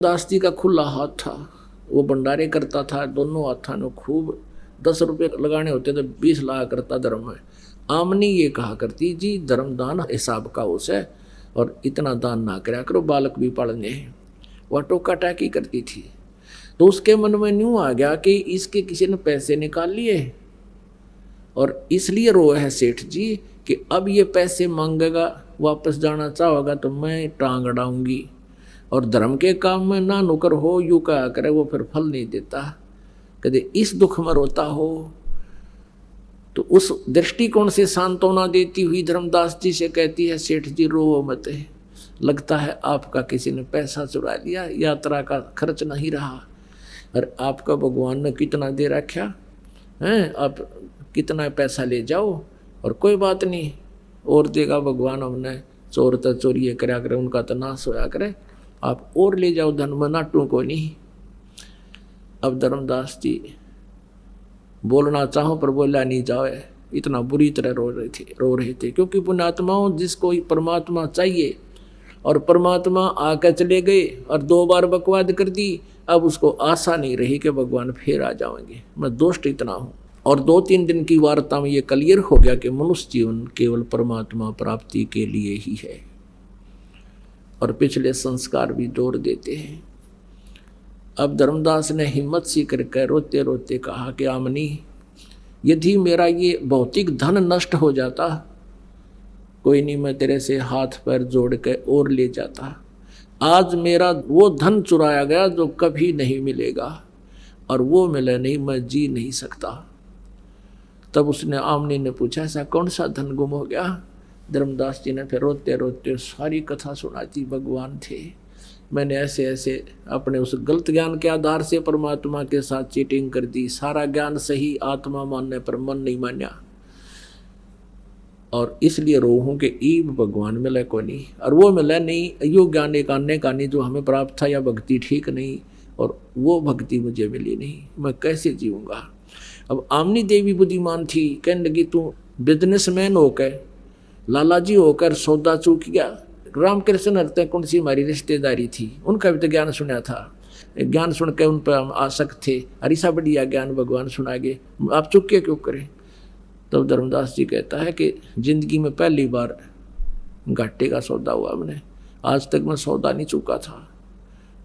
दास जी का खुला हाथ था, वो भंडारे करता था, दोनों हाथों में खूब 10 रुपये लगाने होते तो 20 लाया करता धर्म में। आमनी ये कहा करती जी धर्म दान हिसाब का उसे, और इतना दान ना कराया करो, बालक भी पढ़ने हैं। वह टोका टाकी करती थी। तो उसके मन में न्यू आ गया कि इसके किसी ने पैसे निकाल लिए, और इसलिए रोए है सेठ जी कि अब ये पैसे मांगेगा, वापस जाना चाहोगा तो मैं टांग अड़ाऊंगी। और धर्म के काम में ना नुकर हो यू कहा करे, वो फिर फल नहीं देता। कदे इस दुख में रोता हो तो उस दृष्टिकोण से सांत्वना देती हुई धर्मदास जी से कहती है सेठ जी रो मत, लगता है आपका किसी ने पैसा चुरा लिया, यात्रा का खर्च नहीं रहा, और आपका भगवान ने कितना दे रखा है, आप कितना पैसा ले जाओ और कोई बात नहीं, और देगा भगवान हमने, चोर तो चोरी करा करे, उनका तो नाश होया करे, आप और ले जाओ धन में, नाटू को नहीं। अब धर्मदास जी बोलना चाहो पर बोला नहीं जाए, इतना बुरी तरह रो रहे थे क्योंकि पुण्यात्माओं जिसको परमात्मा चाहिए और परमात्मा आकर चले गए और 2 बार बकवाद कर दी, अब उसको आशा नहीं रही कि भगवान फिर आ जाएंगे। मैं दोस्त इतना हूँ। और 2-3 दिन की वार्ता में ये क्लियर हो गया कि मनुष्य जीवन केवल परमात्मा प्राप्ति के लिए ही है, और पिछले संस्कार भी जोड़ देते हैं। अब धर्मदास ने हिम्मत सी करके रोते रोते कहा कि आमनी, यदि मेरा ये भौतिक धन नष्ट हो जाता, कोई नहीं, मैं तेरे से हाथ पैर जोड़ के और ले जाता। आज मेरा वो धन चुराया गया जो कभी नहीं मिलेगा, और वो मिले नहीं, मैं जी नहीं सकता। तब उसने आमनी ने पूछा ऐसा कौन सा धन गुम हो गया? धर्मदास जी ने फिर रोते रोते सारी कथा सुनाती। भगवान थे, मैंने ऐसे ऐसे अपने उस गलत ज्ञान के आधार से परमात्मा के साथ चीटिंग कर दी, सारा ज्ञान सही आत्मा मानने पर मन नहीं मान्या, और इसलिए रो हूँ कि ईब भगवान मिले को नहीं, और वो मिले नहीं, यो ज्ञान एक आने का नहीं जो हमें प्राप्त था, या भक्ति ठीक नहीं, और वो भक्ति मुझे मिली नहीं, मैं कैसे जीऊँगा। अब आमनी देवी बुद्धिमान थी, कहने लगी तू बिजनेसमैन होकर, लाला जी होकर सौदा चूक गया। रामकृष्ण हरते कौन सी हमारी रिश्तेदारी थी, उनका भी तो ज्ञान सुना था, ज्ञान सुन के उन पर हम आसक्त थे, अरिसा बढ़िया ज्ञान भगवान सुनागे, आप चुके क्यों करें। तब धर्मदास जी कहता है कि जिंदगी में पहली बार घाटे का सौदा हुआ मैंने, आज तक मैं सौदा नहीं चूका था,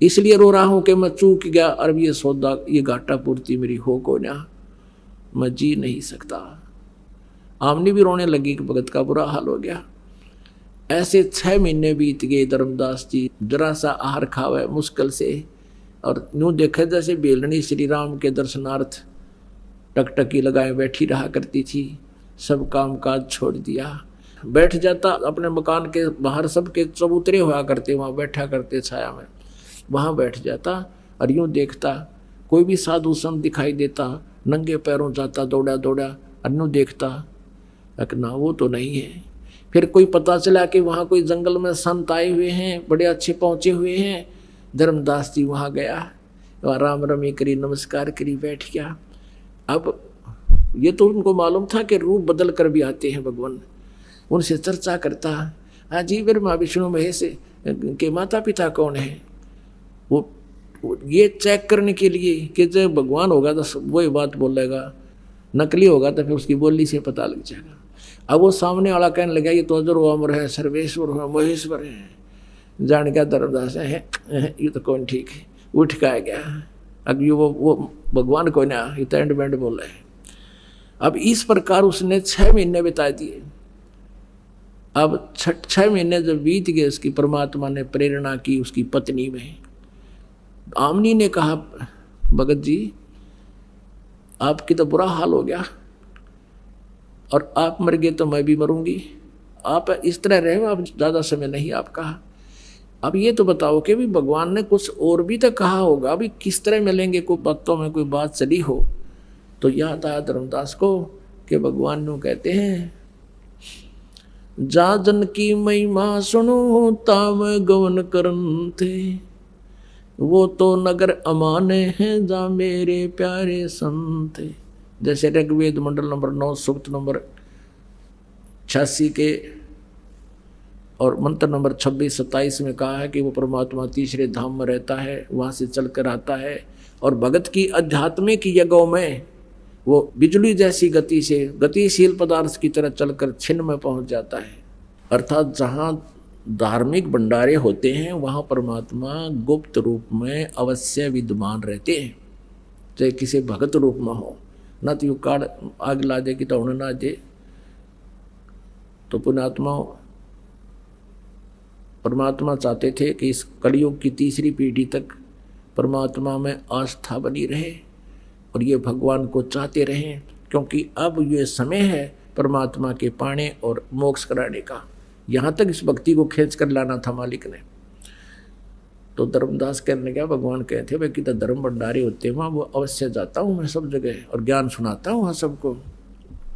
इसलिए रो रहा हूँ कि मैं चूक गया, और ये सौदा ये घाटा पूर्ति मेरी हो को ना, मैं जी नहीं सकता। आमनी भी रोने लगी कि भगत का बुरा हाल हो गया। ऐसे 6 महीने बीत गए। धर्मदास जी जरा सा आहार खावे मुश्किल से, और यूँ देखे जैसे बेलनी श्री राम के दर्शनार्थ टकटकी लगाए बैठी रहा करती थी। सब काम काज छोड़ दिया, बैठ जाता अपने मकान के बाहर, सबके चबूतरे हुआ करते, वहाँ बैठा करते छाया में, वहाँ बैठ जाता और यूँ देखता, कोई भी साधु संत दिखाई देता, नंगे पैरों जाता दौड़ा दौड़ा, और यूँ देखता ना वो तो नहीं है। फिर कोई पता चला कि वहाँ कोई जंगल में संत आए हुए हैं, बड़े अच्छे पहुँचे हुए हैं। धर्मदास जी वहाँ गया, वहाँ राम रमी करी, नमस्कार करी, बैठ गया। अब ये तो उनको मालूम था कि रूप बदल कर भी आते हैं भगवान। उनसे चर्चा करता, जी ब्रह्मा विष्णु महेश के माता पिता कौन है, वो ये चेक करने के लिए कि जब भगवान होगा तो वही बात बोलेगा, नकली होगा तो फिर उसकी बोली से पता लग जाएगा। अब वो सामने वाला कहने लगा ये तो अजर अमर है, सर्वेश्वर है, महेश्वर है। जान गया धर्मदास है ये तो कौन ठीक है, उठ के आ गया। अब ये वो भगवान को ना, ये तो एंड बैंड बोल रहे हैं। अब इस प्रकार उसने 6 महीने बिता दिए। अब 6 महीने जब बीत गए, उसकी परमात्मा ने प्रेरणा की उसकी पत्नी में। आमनी ने कहा भगत जी आपकी तो बुरा हाल हो गया, और आप मर गए तो मैं भी मरूंगी, आप इस तरह रहे, अब ज़्यादा समय नहीं आपका। अब ये तो बताओ कि भी भगवान ने कुछ और भी तो कहा होगा, अभी किस तरह मिलेंगे, कोई बातों में कोई बात चली हो। तो याद आया धर्मदास को कि भगवान नु कहते हैं जा जन की महिमा सुनो ताम गवन करन थे, वो तो नगर अमाने हैं जा मेरे प्यारे संत। जैसे ऋग्वेद मंडल नंबर 9 सूक्त नंबर 86 के और मंत्र नंबर 26-27 में कहा है कि वो परमात्मा तीसरे धाम में रहता है, वहाँ से चल कर आता है और भगत की आध्यात्मिक यज्ञों में वो बिजली जैसी गति से गतिशील पदार्थ की तरह चलकर छिन्न में पहुंच जाता है। अर्थात जहाँ धार्मिक भंडारे होते हैं वहाँ परमात्मा गुप्त रूप में अवश्य विद्यमान रहते हैं, चाहे किसी भगत रूप में हो। न तो यू काड़ आग ला दे कि तो उन्हें ना दे। तो पुण्यात्मा परमात्मा चाहते थे कि इस कलयुग की तीसरी पीढ़ी तक परमात्मा में आस्था बनी रहे और ये भगवान को चाहते रहें, क्योंकि अब ये समय है परमात्मा के पाने और मोक्ष कराने का। यहाँ तक इस भक्ति को खींच कर लाना था मालिक ने। तो धर्मदास कहने लगा, भगवान कहते भाई कि तो धर्म भंडारे होते हैं वहाँ वो अवश्य जाता हूँ मैं सब जगह और ज्ञान सुनाता हूँ वहाँ सबको।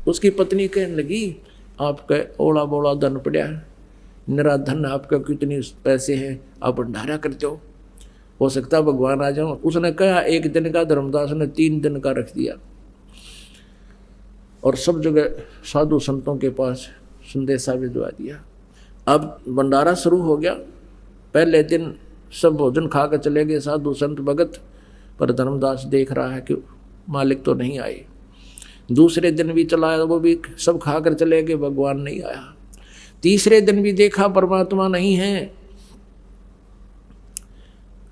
उसकी पत्नी कहने लगी, आपका ओला बोला धन पड़ा, निरा धन, आपका कितने पैसे हैं, आप भंडारा करते हो सकता भगवान आ जाओ। उसने कहा 1 दिन का, धर्मदास ने 3 दिन का रख दिया और सब जगह साधु संतों के पास संदेशा भिजवा दिया। अब भंडारा शुरू हो गया। पहले दिन सब भोजन खा कर चले गए साधु संत भगत, पर धर्मदास देख रहा है कि मालिक तो नहीं आए। दूसरे दिन भी चला, वो भी सब खा कर चले गए, भगवान नहीं आया। तीसरे दिन भी देखा परमात्मा नहीं है।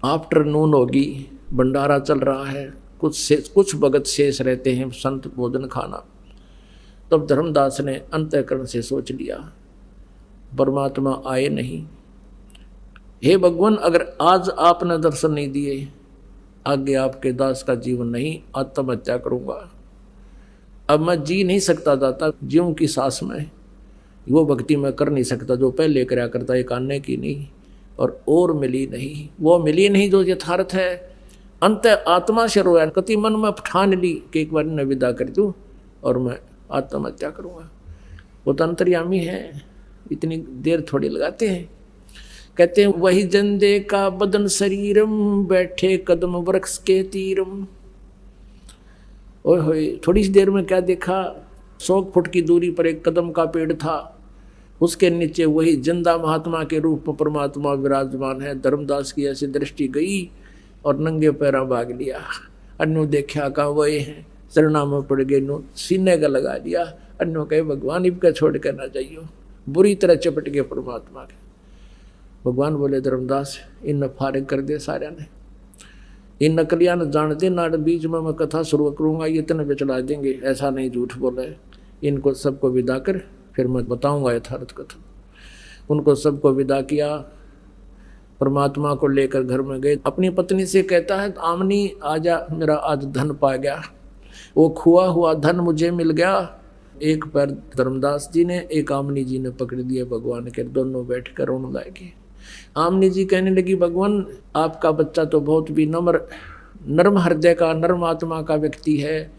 आफ्टरनून होगी, भंडारा चल रहा है, कुछ भगत शेष रहते हैं संत भोजन खाना। तब धर्मदास ने अंतःकरण से सोच लिया परमात्मा आए नहीं। हे भगवान, अगर आज आपने दर्शन नहीं दिए, आगे आपके दास का जीवन नहीं, आत्महत्या करूंगा। अब मैं जी नहीं सकता दाता, जीव की सांस में वो भक्ति मैं कर नहीं सकता जो पहले कराया करता, एक आने की नहीं और मिली नहीं, वो मिली नहीं जो यथार्थ है। अंत आत्मा से रोया, कति मन में ठान ली कि एक बार मैं विदा कर दूँ और मैं आत्महत्या करूँगा। वो तो अंतर्यामी है, इतनी देर थोड़ी लगाते हैं। कहते हैं वही जंदे का बदन शरीरम, बैठे कदम वृक्ष के तीरम। ओए होए, थोड़ी सी देर में क्या देखा, 100 फुट की दूरी पर एक कदम का पेड़ था, उसके नीचे वही जिंदा महात्मा के रूप में परमात्मा विराजमान है। धर्मदास की ऐसी दृष्टि गई और नंगे पैरा भाग लिया। अन्यों देखा कहाँ वही है, शरणा में पड़ गए, नो सीने का लगा दिया। अन्यों कहे भगवान इनका छोड़ कर ना जाइयो, बुरी तरह चपट गए परमात्मा के। भगवान बोले धर्मदास इन फारिग कर दे सारे ने, इन नकलिया न जान दे, ना बीच में मैं कथा शुरू करूँगा ये इतने पे चला देंगे, ऐसा नहीं झूठ बोले। इनको सबको विदा कर, फिर मैं बताऊंगा यथार्थ कथा। उनको सबको विदा किया, परमात्मा को लेकर घर में गए। अपनी पत्नी से कहता है आमनी आजा, मेरा आज धन पा गया, वो खुआ हुआ धन मुझे मिल गया। एक पैर धर्मदास जी ने, एक आमनी जी ने पकड़ दिए भगवान के, दोनों बैठ कर रोने लगे। आमनी जी कहने लगी भगवान आपका बच्चा तो बहुत भी नर्म हृदय का, नर्म आत्मा का व्यक्ति है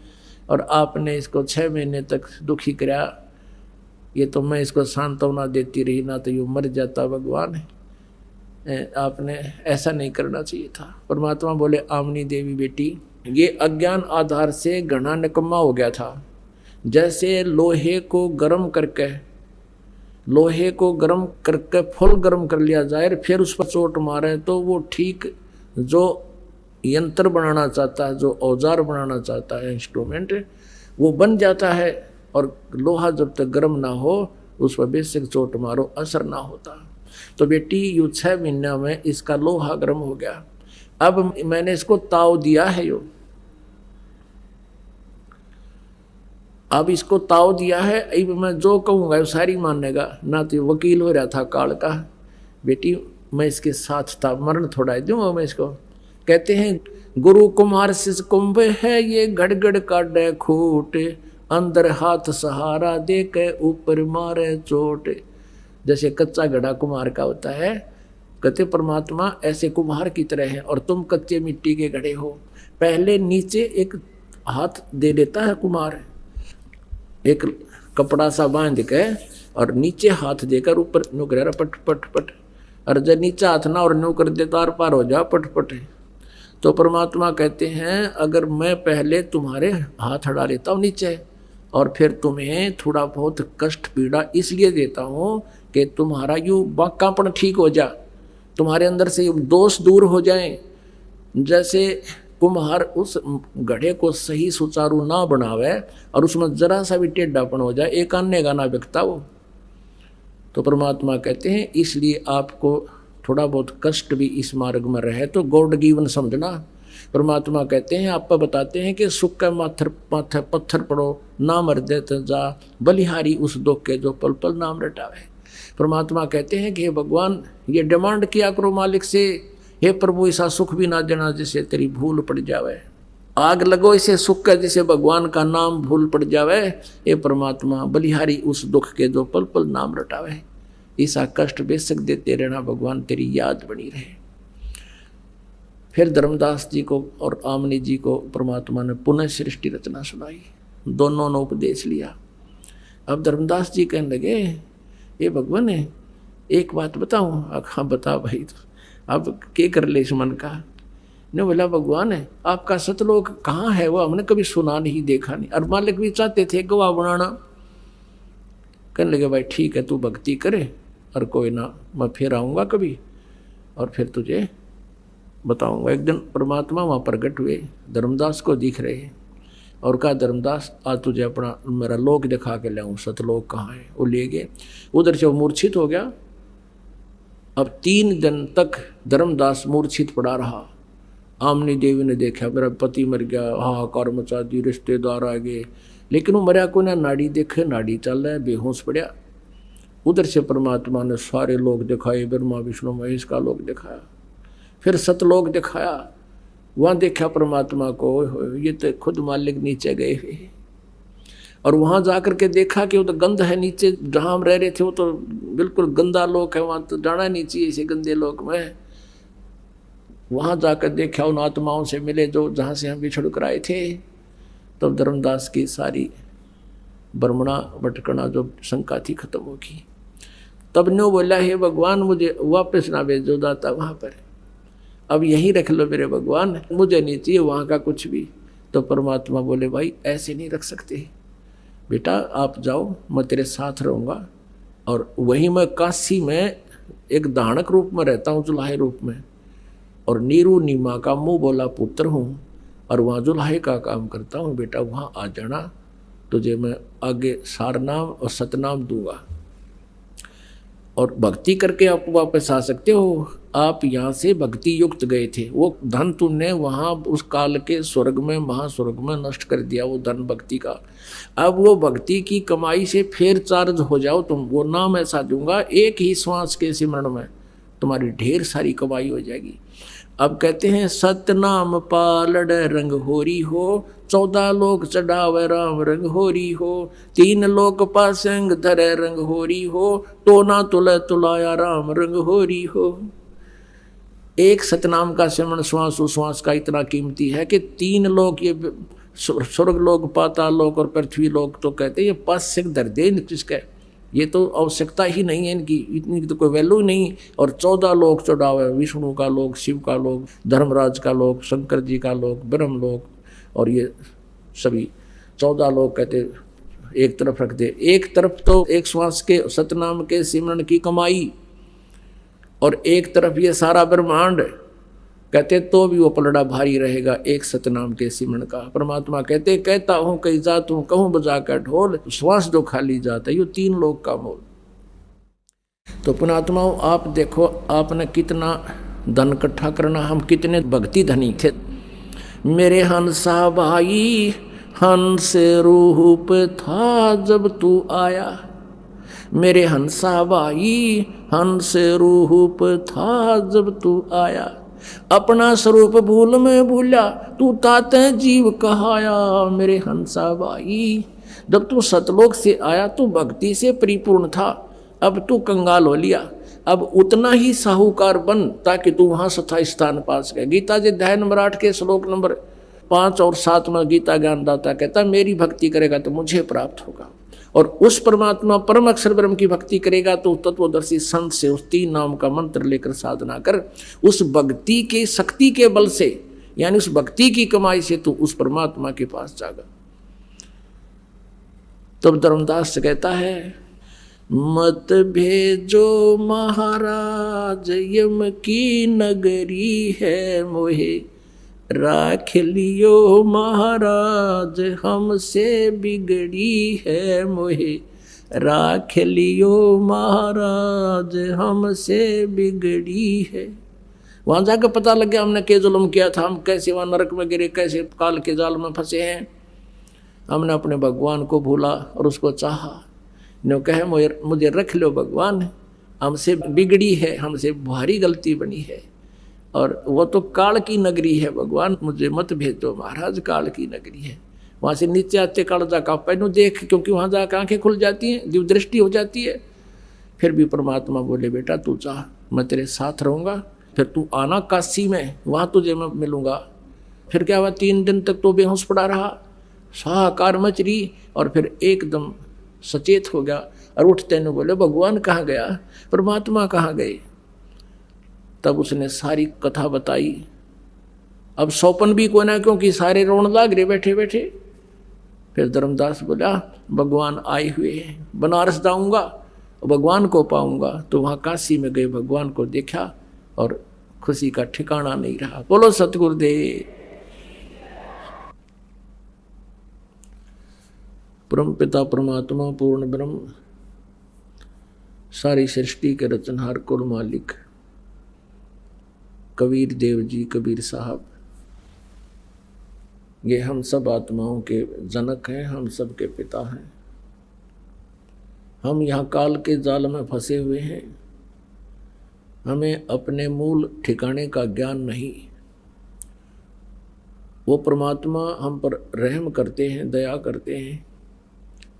और आपने इसको 6 महीने तक दुखी कराया। ये तो मैं इसको सांत्वना देती रही, ना तो यूँ मर जाता। भगवान आपने ऐसा नहीं करना चाहिए था। परमात्मा बोले आमनी देवी बेटी, ये अज्ञान आधार से घना निकम्मा हो गया था। जैसे लोहे को गर्म करके फुल गर्म कर लिया जाए, फिर उस पर चोट मारे तो वो ठीक जो यंत्र बनाना चाहता है, जो औजार बनाना चाहता है, इंस्ट्रूमेंट, वो बन जाता है। और लोहा जब तक गर्म ना हो उस पर बेशक चोट मारो असर ना होता। तो बेटी यू 6 महीना में इसका लोहा गर्म हो गया। अब मैंने इसको ताव दिया है, अब इसको ताव दिया है, अब मैं जो कहूँगा सारी मानेगा। ना तो वकील हो रहा था काल का, बेटी मैं इसके साथ था, मरण थोड़ा दूंगा मैं इसको। कहते हैं गुरु कुमार शिष कुंभ है ये, गड़गड़ काटे खूट, अंदर हाथ सहारा दे के ऊपर मारे चोट। जैसे कच्चा घड़ा कुम्हार का होता है, कहते परमात्मा ऐसे कुम्हार की तरह है और तुम कच्चे मिट्टी के घड़े हो। पहले नीचे एक हाथ दे देता है कुम्हार, एक कपड़ा सा बांध के, और नीचे हाथ देकर ऊपर नो कर पट पट पट, और जब नीचे हाथ ना और नो कर दे तार पार हो जा पट पट। तो परमात्मा कहते हैं अगर मैं पहले तुम्हारे हाथ हटा लेता हूँ नीचे और फिर तुम्हें थोड़ा बहुत कष्ट पीड़ा इसलिए देता हूँ कि तुम्हारा यू बाकापन ठीक हो जा, तुम्हारे अंदर से दोष दूर हो जाए। जैसे कुम्हार उस घड़े को सही सुचारू ना बनावे और उसमें जरा सा भी टेढ़ापन हो जाए, एक आने का ना बिकता वो। तो परमात्मा कहते हैं इसलिए आपको थोड़ा बहुत कष्ट भी इस मार्ग में रहे तो गॉड गिवन समझना। परमात्मा कहते हैं, आप बताते हैं कि सुख के माथे पत्थर पड़ो, ना मर दे तो जा, बलिहारी उस दुख के जो पल पल नाम रटावे। परमात्मा कहते हैं कि हे भगवान, ये डिमांड किया करो मालिक से, हे प्रभु ऐसा सुख भी ना देना जिसे तेरी भूल पड़ जावे। आग लगो इसे सुख का जिसे भगवान का नाम भूल पड़ जावे। ये परमात्मा बलिहारी उस दुख के जो पल पल नाम रटावे। ऐसा कष्ट बेशक देते रहना भगवान, तेरी याद बनी रहे। फिर धर्मदास जी को और आमनी जी को परमात्मा ने पुनः सृष्टि रचना सुनाई, दोनों ने उपदेश लिया। अब धर्मदास जी कहने लगे, ये भगवान है एक बात बताऊं? हाँ बता भाई। तो अब क्या कर ले इस मन का? ने बोला भगवान है आपका सतलोक कहाँ है, वो हमने कभी सुना नहीं देखा नहीं, और मालिक भी चाहते थे गवाह बनाना। कहने लगे भाई ठीक है, तू भक्ति करे और कोई ना, मैं फिर आऊँगा कभी और फिर तुझे बताऊँगा। एक दिन परमात्मा वहाँ प्रकट हुए, धर्मदास को दिख रहे और कहा धर्मदास आज तुझे अपना मेरा लोक दिखा के लाऊं, सतलोक कहाँ है। वो ले गए, उधर से वो मूर्छित हो गया। अब 3 दिन तक धर्मदास मूर्छित पड़ा रहा। आमनी देवी ने देखा मेरा पति मर गया, हाहाकार मचा दी, रिश्तेदार आ गए, लेकिन वो मरा को ना नाड़ी देखे, नाड़ी चल रहा है, बेहोश पड़ा। उधर से परमात्मा ने सारे लोग दिखाए, ब्रह्मा विष्णु महेश का लोग दिखाया, फिर सतलोक दिखाया। वहाँ देखा परमात्मा को, ये तो खुद मालिक नीचे गए हुए। और वहाँ जाकर के देखा कि वो तो गंध है नीचे, जहाँ हम रह रहे थे वो तो बिल्कुल गंदा लोक है, वहाँ तो जाना नहीं चाहिए इसे गंदे लोक में। वहाँ जाकर देखा, उन आत्माओं से मिले जो जहाँ से हम बिछड़ कर आए थे। तब धर्मदास की सारी भ्रमणा भटकना जो शंका थी खत्म होगी। तब नो बोला, हे भगवान मुझे वापस ना भेजो दाता वहाँ पर, अब यहीं रख लो मेरे भगवान, मुझे नहीं चाहिए वहाँ का कुछ भी। तो परमात्मा बोले भाई ऐसे नहीं रख सकते बेटा, आप जाओ, मैं तेरे साथ रहूँगा। और वहीं मैं काशी में एक दानक रूप में रहता हूँ, जुलाहे रूप में, और नीरू नीमा का मुँह बोला पुत्र हूँ, और वहाँ जुलाहे का काम करता हूँ। बेटा वहाँ आ जाना, तुझे मैं आगे सारनाम और सतनाम दूंगा, और भक्ति करके आप वापस आ सकते हो। आप यहाँ से भक्ति युक्त गए थे, वो धन तुमने वहाँ उस काल के स्वर्ग में महास्वर्ग में नष्ट कर दिया, वो धन भक्ति का। अब वो भक्ति की कमाई से फिर चार्ज हो जाओ तुम, वो नाम ऐसा दूंगा, एक ही श्वास के सिमरण में तुम्हारी ढेर सारी कमाई हो जाएगी। अब कहते हैं सतनाम पालड़ रंग होरी हो, 14 लोक चढ़ावे राम रंग होरी हो, 3 लोक पासंग धरे रंग होरी हो, तो ना तुले तुलाया राम रंग होरी हो। एक सतनाम का सिमरण श्वास उश्वास का इतना कीमती है कि 3 लोक, ये स्वर्ग लोक, पाताल लोक और पृथ्वी लोक, तो कहते हैं ये पासंग धर दे किसके, ये तो आवश्यकता ही नहीं है इनकी, इतनी तो कोई वैल्यू नहीं। और 14 लोक चढ़ावे, विष्णु का लोक, शिव का लोक, धर्मराज का लोक, शंकर जी का लोक, ब्रह्म लोक, और ये सभी 14 लोक कहते एक तरफ रख दे। एक तरफ तो एक श्वास के सतनाम के सिमरण की कमाई, और एक तरफ ये सारा ब्रह्मांड, कहते तो भी वो पलड़ा भारी रहेगा एक सतनाम के सिमरण का। परमात्मा कहते कहता हूँ कहीं जात हूँ, कहूँ बजा कर ढोल, श्वास जो खाली जाता है, ये 3 लोक का मोल। तो पुणात्माओं आप देखो, आपने कितना धन इकट्ठा करना, हम कितने भक्ति धनी थे। मेरे हंसा भाई हंस रूप था जब तू आया, मेरे हंसा भाई हंस रूप था जब तू आया, अपना स्वरूप भूल में भूला तू ताते जीव कहाया। मेरे हंसा भाई जब तू सतलोक से आया तो भक्ति से परिपूर्ण था, अब तू कंगाल हो लिया, अब उतना ही साहूकार बन ताकि तू वहाँ सथा स्थान पा सके। गीता जी अध्याय नंबर 8 के श्लोक नंबर 5 और 7 में गीता ज्ञानदाता कहता मेरी भक्ति करेगा तो मुझे प्राप्त होगा, और उस परमात्मा परम अक्षर ब्रह्म की भक्ति करेगा तो तत्वदर्शी संत से उस 3 नाम का मंत्र लेकर साधना कर, उस भक्ति के शक्ति के बल से, यानी उस भक्ति की कमाई से तू उस परमात्मा के पास जागा। तब धर्मदास कहता है मत भेजो महाराज यम की नगरी है मोहे, राख लियो महाराज हमसे बिगड़ी है मोहे, राख लियो महाराज हमसे बिगड़ी है। वहां जाकर पता लग गया हमने क्या जुल्म किया था, हम कैसे वहां नरक में गिरे, कैसे काल के जाल में फंसे हैं। हमने अपने भगवान को भूला और उसको चाहा। ने कहे मुझे रख लो भगवान, हमसे बिगड़ी है, हमसे भारी गलती बनी है, और वो तो काल की नगरी है भगवान, मुझे मत भेजो महाराज, काल की नगरी है। वहाँ से नीचे आते काल जाकर पहनू देख, क्योंकि वहाँ जाकर आंखें खुल जाती हैं, दिव्य दृष्टि हो जाती है। फिर भी परमात्मा बोले बेटा तू चाह, मैं तेरे साथ रहूँगा, फिर तू आना काशी में, वहाँ तुझे मैं मिलूँगा। फिर क्या हुआ, 3 दिन तक तो बेहोश पड़ा रहा, हाहाकार मच रही, और फिर एकदम सचेत हो गया और उठते ने बोले भगवान कहाँ गया, परमात्मा कहाँ गए। तब उसने सारी कथा बताई। अब सौपन भी कोई ना, क्योंकि सारे रोन लाग रहे बैठे बैठे। फिर धर्मदास बोला भगवान आए हुए हैं, बनारस जाऊंगा भगवान को पाऊंगा। तो वहाँ काशी में गए, भगवान को देखा और खुशी का ठिकाना नहीं रहा। बोलो सतगुरुदेव। परम पिता परमात्मा पूर्ण ब्रह्म, सारी सृष्टि के रचनहार कुल मालिक कबीर देव जी, कबीर साहब, ये हम सब आत्माओं के जनक हैं, हम सब के पिता हैं। हम यहाँ काल के जाल में फंसे हुए हैं, हमें अपने मूल ठिकाने का ज्ञान नहीं। वो परमात्मा हम पर रहम करते हैं, दया करते हैं,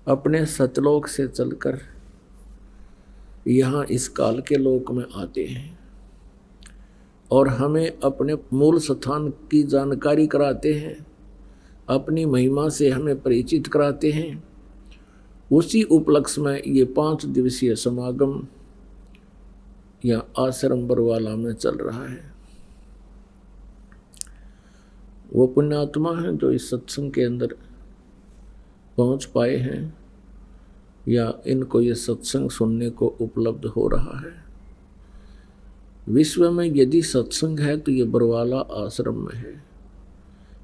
अपने सतलोक से चलकर यहाँ इस काल के लोक में आते हैं और हमें अपने मूल स्थान की जानकारी कराते हैं, अपनी महिमा से हमें परिचित कराते हैं। उसी उपलक्ष्य में ये 5 दिवसीय समागम या आश्रम बरवाला में चल रहा है। वो पुण्यात्मा हैं जो इस सत्संग के अंदर पहुंच पाए हैं या इनको ये सत्संग सुनने को उपलब्ध हो रहा है। विश्व में यदि सत्संग है तो ये बरवाला आश्रम में है।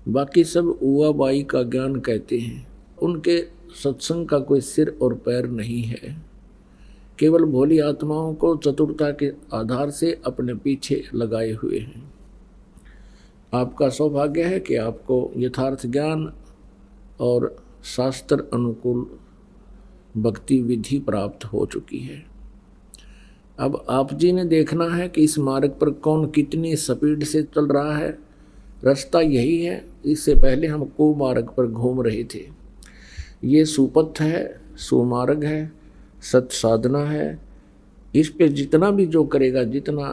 बाकी सब उवाबाई का ज्ञान कहते हैं, उनके सत्संग का कोई सिर और पैर नहीं है। केवल भोली आत्माओं को चतुरता के आधार से अपने पीछे लगाए हुए हैं। आपका सौभाग्य है कि आपको यथार्थ ज्ञान और शास्त्र अनुकूल भक्ति विधि प्राप्त हो चुकी है। अब आप जी ने देखना है कि इस मार्ग पर कौन कितनी स्पीड से चल रहा है। रास्ता यही है। इससे पहले हम कुमार्ग पर घूम रहे थे। ये सुपथ है, सुमार्ग है, सत साधना है। इस पे जितना भी जो करेगा, जितना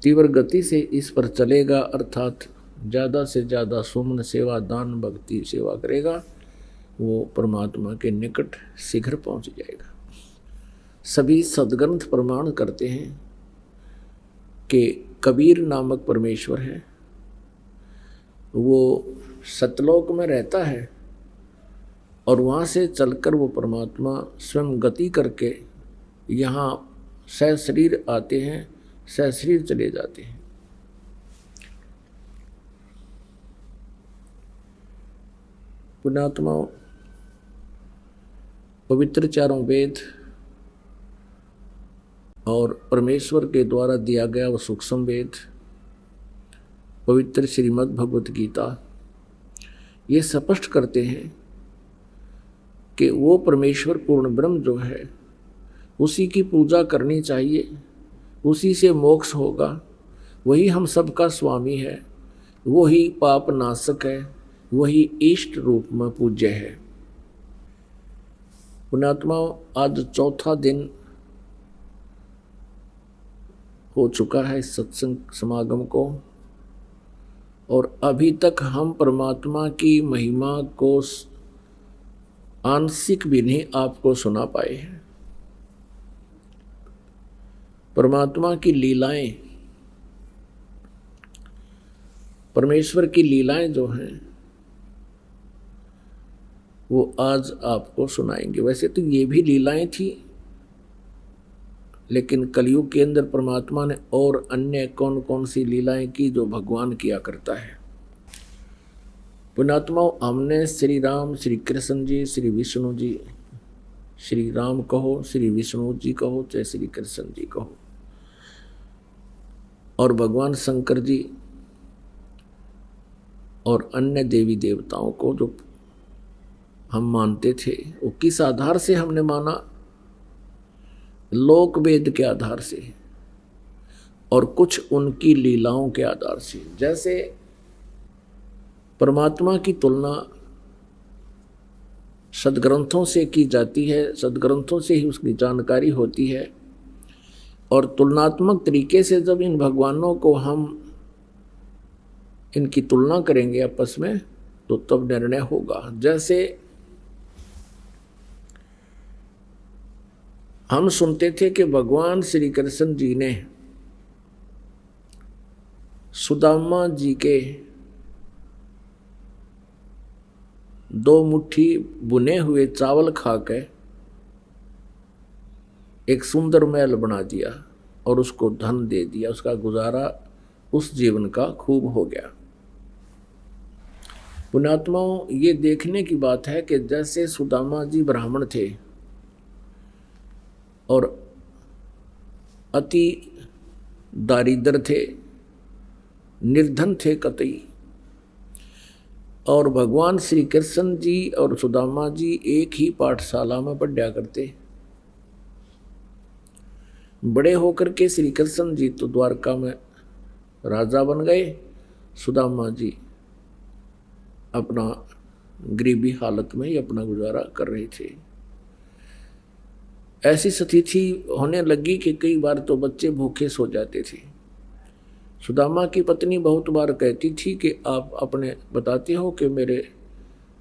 तीव्र गति से इस पर चलेगा, अर्थात ज़्यादा से ज़्यादा सुमन सेवा, दान, भक्ति सेवा करेगा, वो परमात्मा के निकट शीघ्र पहुंच जाएगा। सभी सद्ग्रंथ प्रमाण करते हैं कि कबीर नामक परमेश्वर है, वो सतलोक में रहता है और वहाँ से चलकर वो परमात्मा स्वयं गति करके यहाँ सहशरीर आते हैं, सहशरीर चले जाते हैं। पुण्यात्मा, पवित्र चारों वेद और परमेश्वर के द्वारा दिया गया वो सूक्ष्म वेद, पवित्र श्रीमद् भगवत गीता, ये स्पष्ट करते हैं कि वो परमेश्वर पूर्ण ब्रह्म जो है, उसी की पूजा करनी चाहिए, उसी से मोक्ष होगा। वही हम सबका स्वामी है, वही पाप नाशक है, वही इष्ट रूप में पूज्य है। पुण्यात्मा, आज 4था दिन हो चुका है इस सत्संग समागम को, और अभी तक हम परमात्मा की महिमा को आंशिक भी नहीं आपको सुना पाए हैं। परमात्मा की लीलाएं, परमेश्वर की लीलाएं जो हैं, वो आज आपको सुनाएंगे। वैसे तो ये भी लीलाएं थी, लेकिन कलयुग के अंदर परमात्मा ने और अन्य कौन कौन सी लीलाएं की जो भगवान किया करता है। पुण्यात्माओं, हमने श्री राम, श्री कृष्ण जी, श्री विष्णु जी, श्री राम कहो, श्री विष्णु जी कहो, चाहे श्री कृष्ण जी कहो, और भगवान शंकर जी और अन्य देवी देवताओं को जो हम मानते थे, वो किस आधार से हमने माना? लोक वेद के आधार से और कुछ उनकी लीलाओं के आधार से। जैसे परमात्मा की तुलना सदग्रंथों से की जाती है, सदग्रंथों से ही उसकी जानकारी होती है, और तुलनात्मक तरीके से जब इन भगवानों को हम इनकी तुलना करेंगे आपस में, तो तब निर्णय होगा। जैसे हम सुनते थे कि भगवान श्री कृष्ण जी ने सुदामा जी के 2 मुट्ठी बुने हुए चावल खाकर एक सुंदर महल बना दिया और उसको धन दे दिया, उसका गुजारा उस जीवन का खूब हो गया। पुण्यात्माओं, ये देखने की बात है कि जैसे सुदामा जी ब्राह्मण थे और अति दारिद्र थे, निर्धन थे कतई, और भगवान श्री कृष्ण जी और सुदामा जी एक ही पाठशाला में पढ़ा करते। बड़े होकर के श्री कृष्ण जी तो द्वारका में राजा बन गए, सुदामा जी अपना गरीबी हालत में ही अपना गुजारा कर रहे थे। ऐसी स्थिति होने लगी कि कई बार तो बच्चे भूखे सो जाते थे। सुदामा की पत्नी बहुत बार कहती थी कि आप अपने बताते हो कि मेरे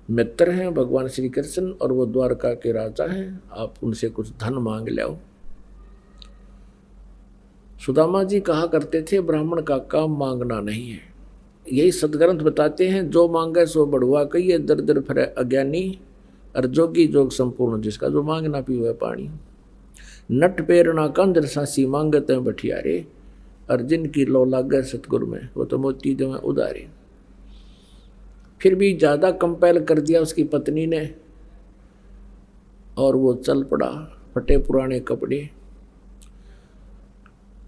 मित्र हैं भगवान श्री कृष्ण और वो द्वारका के राजा हैं, आप उनसे कुछ धन मांग लो। सुदामा जी कहा करते थे, ब्राह्मण का काम मांगना नहीं है। यही सदग्रंथ बताते हैं, जो मांगे सो बढ़ुआ कहिए, दर दर फिरे अज्ञानी, और जोगी जोग संपूर्ण जिसका, जो मांगना पीवे पानी। नट पेरना कंदर सासी मांगत हैं बठियारे, और जिनकी लो लागे सतगुरु में वो तो मोती देवें उदारे। फिर भी ज़्यादा कंपेल कर दिया उसकी पत्नी ने, और वो चल पड़ा, फटे पुराने कपड़े।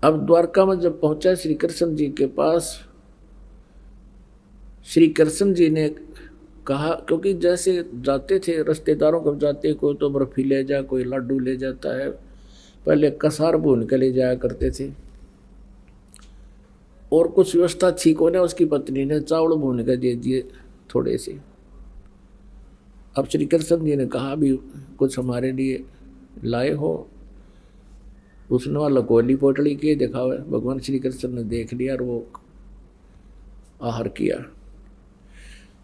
अब द्वारका में जब पहुंचा श्री कृष्ण जी के पास, श्री कृष्ण जी ने कहा, क्योंकि जैसे जाते थे रिश्तेदारों को जाते, कोई तो बर्फी ले जा, कोई लड्डू ले जाता है, पहले कसार भून के ले जाया करते थे, और कुछ व्यवस्था ठीक होने उसकी पत्नी ने चावल भून के दे दिए थोड़े से। अब श्री कृष्ण जी ने कहा, भी कुछ हमारे लिए लाए हो? उसने वाला कोली पोटली के देखा। भगवान श्री कृष्ण ने देख लिया और वो आहार किया।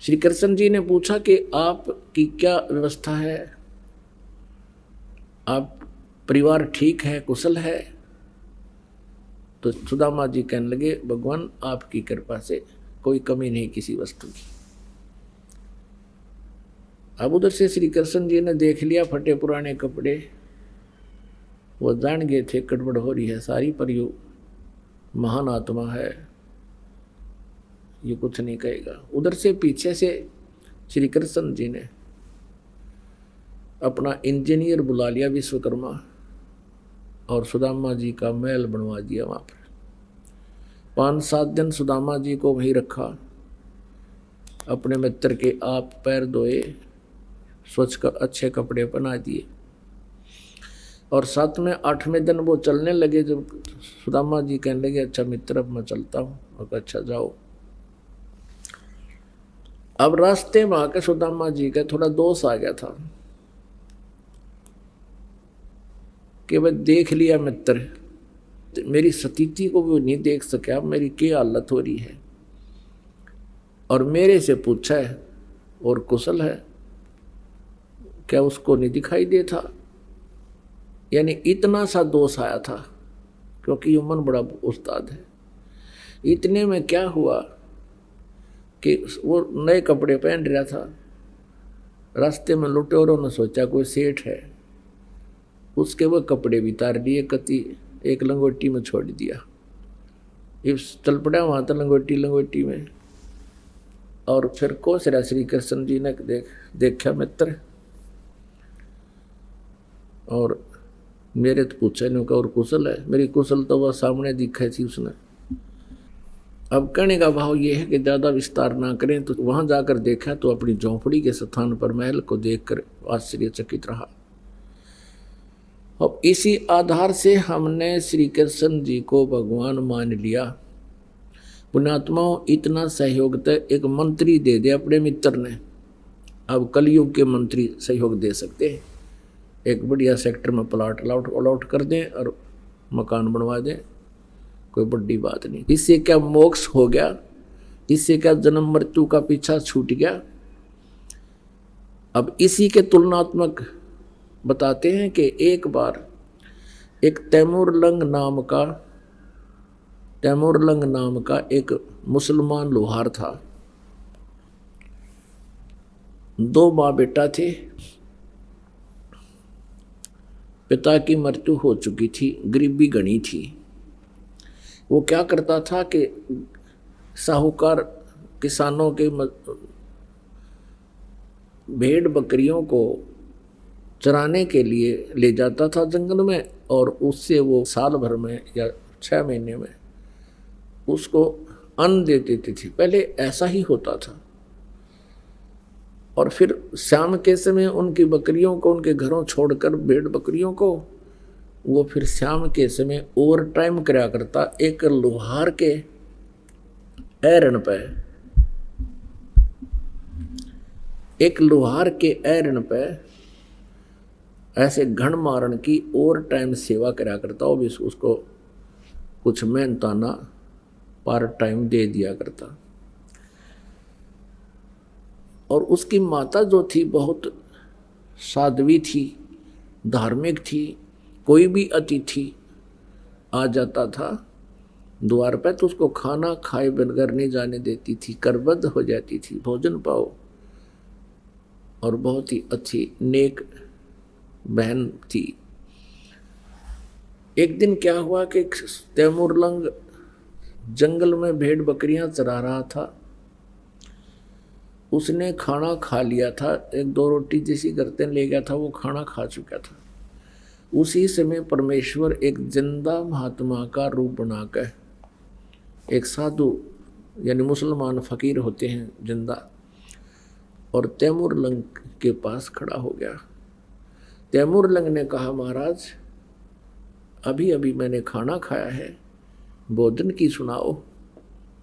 श्री कृष्ण जी ने पूछा कि आपकी क्या व्यवस्था है, आप परिवार ठीक है, कुशल है? तो सुदामा जी कहने लगे, भगवान आपकी कृपा से कोई कमी नहीं किसी वस्तु की। अब उधर से श्री कृष्ण जी ने देख लिया फटे पुराने कपड़े, वो जान गए थे गड़बड़ हो रही है सारी, पर यू महान आत्मा है, ये कुछ नहीं कहेगा। उधर से पीछे से श्री कृष्ण जी ने अपना इंजीनियर बुला लिया विश्वकर्मा, और सुदामा जी का महल बनवा दिया। वहाँ पर 5-7 दिन सुदामा जी को वहीं रखा, अपने मित्र के आप पैर धोए, स्वच्छ का अच्छे कपड़े पहना दिए, और 7 में 8वें दिन वो चलने लगे। जब सुदामा जी कहने लगे, अच्छा मित्र अब मैं चलता हूँ, और अच्छा जाओ। अब रास्ते में आके सुदामा जी का थोड़ा दोष आ गया था कि वह देख लिया मित्र, मेरी स्थिति को भी नहीं देख सके, अब मेरी क्या हालत हो रही है, और मेरे से पूछा है और कुशल है, क्या उसको नहीं दिखाई देता? यानी इतना सा दोष आया था, क्योंकि ये मन बड़ा उस्ताद है। इतने में क्या हुआ कि वो नए कपड़े पहन रहा था, रास्ते में लुटेरों ने सोचा कोई सेठ है, उसके वो कपड़े भी तार दिए, कति एक लंगोटी में छोड़ दिया। इस चल पड़ा वहाँ तो लंगोटी में। और फिर कोसरा श्री कृष्ण जी ने देखा मित्र, और मेरे तो पूछा नहीं का और कुशल है, मेरी कुशल तो वह सामने दिखाई थी उसने। अब कहने का भाव ये है कि ज़्यादा विस्तार ना करें, तो वहाँ जाकर देखा तो अपनी झोंपड़ी के स्थान पर महल को देखकर आश्चर्यचकित रहा। अब इसी आधार से हमने श्री कृष्ण जी को भगवान मान लिया। पुण्यात्माओं, इतना सहयोग तो एक मंत्री दे दे अपने मित्र ने, अब कलयुग के मंत्री सहयोग दे सकते हैं। एक बढ़िया सेक्टर में प्लाट अलॉट कर दें और मकान बनवा दें, कोई बड़ी बात नहीं। इससे क्या मोक्ष हो गया, इससे क्या जन्म मृत्यु का पीछा छूट गया। अब इसी के तुलनात्मक बताते हैं कि एक बार एक तैमूरलंग नाम का एक मुसलमान लोहार था। 2 माँ बेटा थे। पिता की मृत्यु हो चुकी थी, गरीबी घनी थी। वो क्या करता था कि साहूकार किसानों के भेड़ बकरियों को चराने के लिए ले जाता था जंगल में, और उससे वो साल भर में या 6 महीने में उसको अन्न दे देती थी। पहले ऐसा ही होता था। और फिर शाम के समय उनकी बकरियों को उनके घरों छोड़कर भेड़ बकरियों को वो फिर शाम के समय ओवर टाइम कराया करता एक लोहार के ऐरण पे। एक लोहार के ऐरण पे ऐसे घण मारण की ओवर टाइम सेवा कराया करता, वो भी उसको कुछ मेहनताना पार्ट टाइम दे दिया करता। और उसकी माता जो थी बहुत साध्वी थी, धार्मिक थी। कोई भी अतिथि आ जाता था द्वार पर तो उसको खाना खाए बगैर नहीं जाने देती थी, करबद्ध हो जाती थी, भोजन पाओ। और बहुत ही अच्छी नेक बहन थी। एक दिन क्या हुआ कि तैमूरलंग जंगल में भेड़ बकरियां चरा रहा था। उसने खाना खा लिया था, 1-2 रोटी जैसी करते ले गया था, वो खाना खा चुका था। उसी समय परमेश्वर एक जिंदा महात्मा का रूप बनाकर, एक साधु यानी मुसलमान फकीर होते हैं जिंदा, और तैमूरलंग के पास खड़ा हो गया। तैमूरलंग ने कहा, महाराज अभी अभी मैंने खाना खाया है, भोजन की सुनाओ।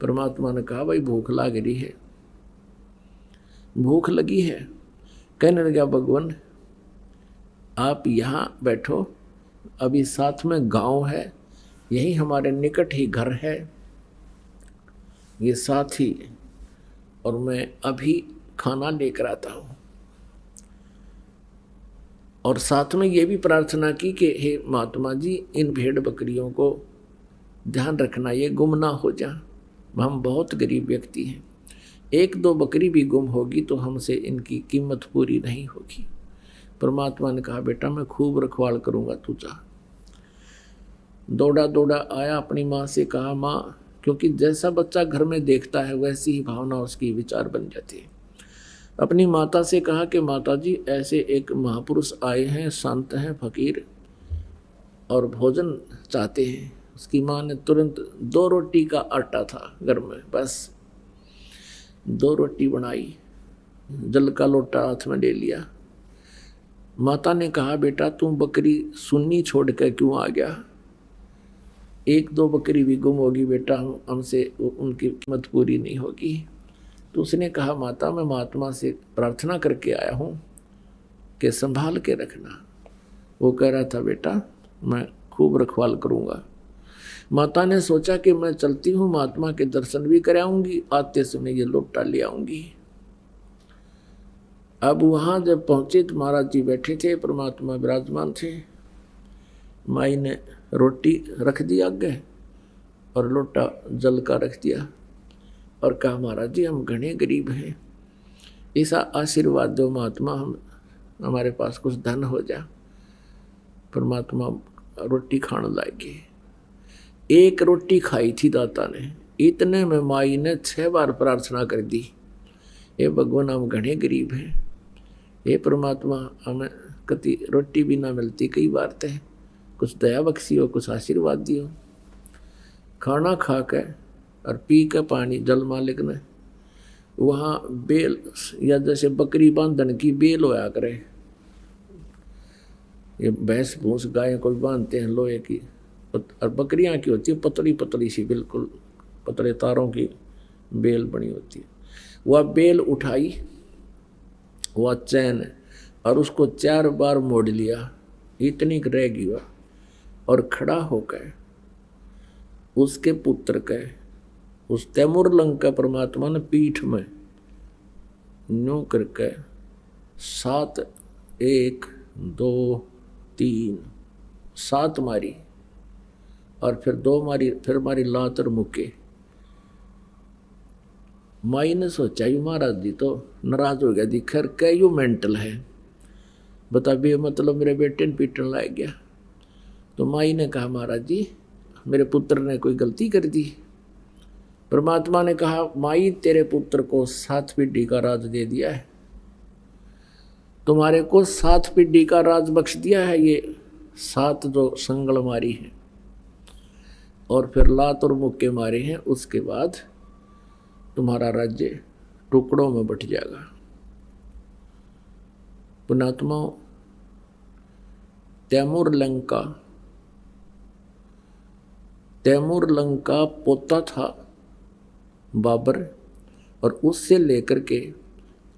परमात्मा ने कहा, भाई भूख लग रही है, भूख लगी है। कहने लगा, भगवान आप यहाँ बैठो, अभी साथ में गांव है, यही हमारे निकट ही घर है, ये साथ ही, और मैं अभी खाना लेकर आता हूँ। और साथ में ये भी प्रार्थना की कि हे महात्मा जी, इन भेड़ बकरियों को ध्यान रखना, ये गुम ना हो जा, हम बहुत गरीब व्यक्ति हैं, 1-2 बकरी भी गुम होगी तो हमसे इनकी कीमत पूरी नहीं होगी। परमात्मा ने कहा, बेटा मैं खूब रखवाल करूँगा, तू जा। दौड़ा आया, अपनी माँ से कहा, माँ, क्योंकि जैसा बच्चा घर में देखता है वैसी ही भावना उसकी विचार बन जाती है। अपनी माता से कहा कि माता जी ऐसे एक महापुरुष आए हैं, संत हैं, फकीर, और भोजन चाहते हैं। उसकी माँ ने तुरंत 2 रोटी का आटा था घर में, बस 2 रोटी बनाई, जल का लोटा हाथ में ले लिया। माता ने कहा, बेटा तुम बकरी सुन्नी छोड़ कर क्यों आ गया? 1-2 बकरी भी गुम होगी बेटा, हमसे उनकी कीमत पूरी नहीं होगी। तो उसने कहा, माता मैं महात्मा से प्रार्थना करके आया हूँ कि संभाल के रखना। वो कह रहा था, बेटा मैं खूब रखवाल करूँगा। माता ने सोचा कि मैं चलती हूँ, महात्मा के दर्शन भी कराऊंगी, आते समय ये लोटा ले आऊंगी। अब वहाँ जब पहुँचे तो महाराज जी बैठे थे, परमात्मा विराजमान थे। माई ने रोटी रख दी आगे और लोटा जल का रख दिया और कहा, महाराज जी हम घने गरीब हैं, ऐसा आशीर्वाद दो महात्मा, हम हमारे पास कुछ धन हो जा। परमात्मा रोटी खाने लागे। एक रोटी खाई थी दाता ने, इतने में माई ने 6 बार प्रार्थना कर दी, ये भगवान हम घने गरीब हैं, ये परमात्मा हमें कति रोटी भी ना मिलती, कई बार थे, कुछ दया बख्शियो, कुछ आशीर्वाद दियो। खाना खा के और पी के पानी जल मालिक ने वहाँ बेल, या जैसे बकरी बांधन की बेल होया करे, ये भैंस भूस गाय को बांधते हैं लोहे की, और बकरियां की होती है पतली पतली सी, बिल्कुल पतले तारों की बेल बनी होती है। वह बेल उठाई, वह चैन, और उसको 4 बार मोड़ लिया, इतनी रहेगी वह, और खड़ा होकर उसके पुत्र के, उस तैमूर लंग का परमात्मा ने पीठ में न्यू करके 7 1 2 3 7 मारी, और फिर 2 मारी, फिर मारी लात और मुक्के। माई ने सोचा यू महाराज जी तो नाराज हो गया, दी खैर क्या यू मेंटल है, बता बे मतलब मेरे बेटे ने पीटने लाग गया। तो माई ने कहा महाराज जी मेरे पुत्र ने कोई गलती कर दी। परमात्मा ने कहा माई तेरे पुत्र को 7 पीढ़ी का राज दे दिया है, तुम्हारे को 7 पीढ़ी का राज बख्श दिया है, ये 7 जो संगल मारी है और फिर लात और मुक्के मारे हैं, उसके बाद तुम्हारा राज्य टुकड़ों में बट जाएगा। पुणात्माओं, तैमूर लंका पोता था बाबर, और उससे लेकर के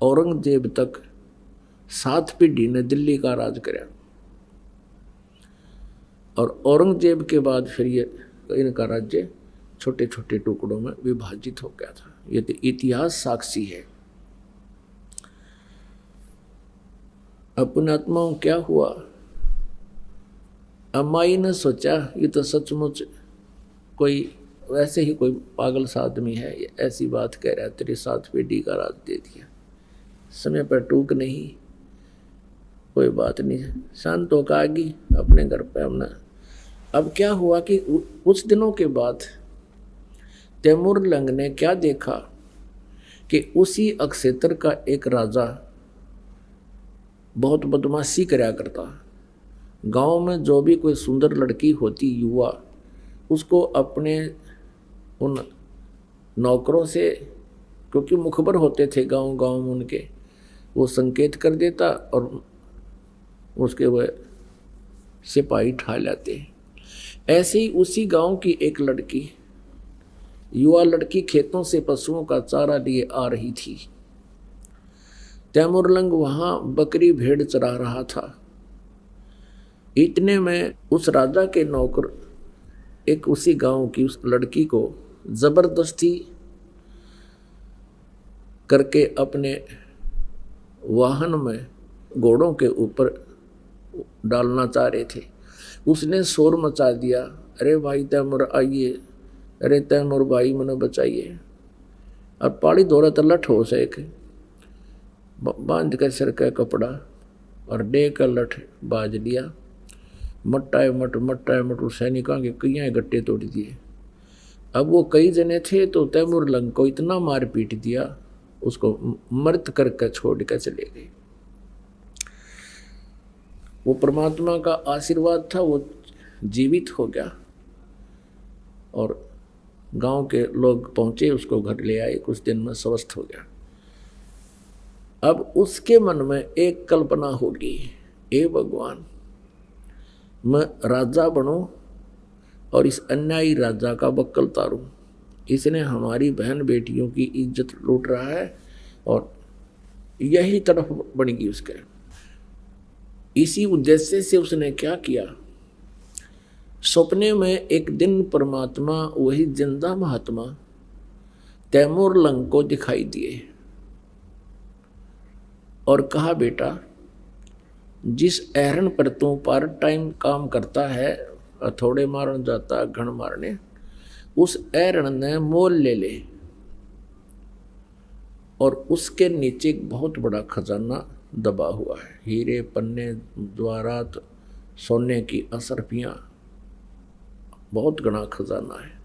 औरंगजेब तक 7 पीढ़ी ने दिल्ली का राज कराया, और औरंगजेब के बाद फिर ये इनका राज्य छोटे छोटे टुकड़ों में विभाजित हो गया था। ये तो इतिहास साक्षी है। अपने आत्माओं क्या हुआ, अम्माई ने सोचा ये तो सचमुच कोई वैसे ही कोई पागल सा आदमी है, ये ऐसी बात कह रहा है, तेरी 7 पीढ़ी का राज दे दिया, समय पर टूक नहीं, कोई बात नहीं, शांत होकर आ गई अपने घर पे हमने। अब क्या हुआ कि कुछ दिनों के बाद तैमूर लंग ने क्या देखा कि उसी अक्षेत्र का एक राजा बहुत बदमाशी कराया करता। गांव में जो भी कोई सुंदर लड़की होती युवा, उसको अपने उन नौकरों से, क्योंकि मुखबर होते थे गांव गांव में उनके, वो संकेत कर देता और उसके वह सिपाही ठा लाते। ऐसे ही उसी गांव की एक लड़की, युवा लड़की, खेतों से पशुओं का चारा लिए आ रही थी। तैमूर लंग वहां बकरी भेड़ चरा रहा था। इतने में उस राजा के नौकर एक उसी गांव की उस लड़की को जबरदस्ती करके अपने वाहन में घोड़ों के ऊपर डालना चाह रहे थे। उसने शोर मचा दिया, अरे भाई तैमूर आइए, अरे तैमूर भाई मने बचाइए। अब पाड़ी दौरा तो लठ हो से बांध के सिर का कपड़ा और डे का लठ बाज लिया, मट्टा मट सैनिकों के कई गट्टे तोड़ दिए। अब वो कई जने थे तो तैमूर लंग को इतना मार पीट दिया, उसको मृत करके छोड़ कर चले गए। वो परमात्मा का आशीर्वाद था, वो जीवित हो गया और गांव के लोग पहुंचे, उसको घर ले आए, कुछ दिन में स्वस्थ हो गया। अब उसके मन में एक कल्पना होगी, ए भगवान मैं राजा बनूं और इस अन्यायी राजा का बक्कल तारूं, इसने हमारी बहन बेटियों की इज्जत लूट रहा है, और यही तरफ बनेगी उसके। इसी उद्देश्य से उसने क्या किया, सपने में एक दिन परमात्मा वही जिंदा महात्मा तैमूर लंग को दिखाई दिए और कहा, बेटा जिस एहरन पर तू पार्ट टाइम काम करता है, थोड़े मारन जाता घण मारने, उस एहरन ने मोल ले ले, और उसके नीचे एक बहुत बड़ा खजाना दबा हुआ है, हीरे पन्ने जवाहरात सोने की असरफियाँ, बहुत घना खजाना है।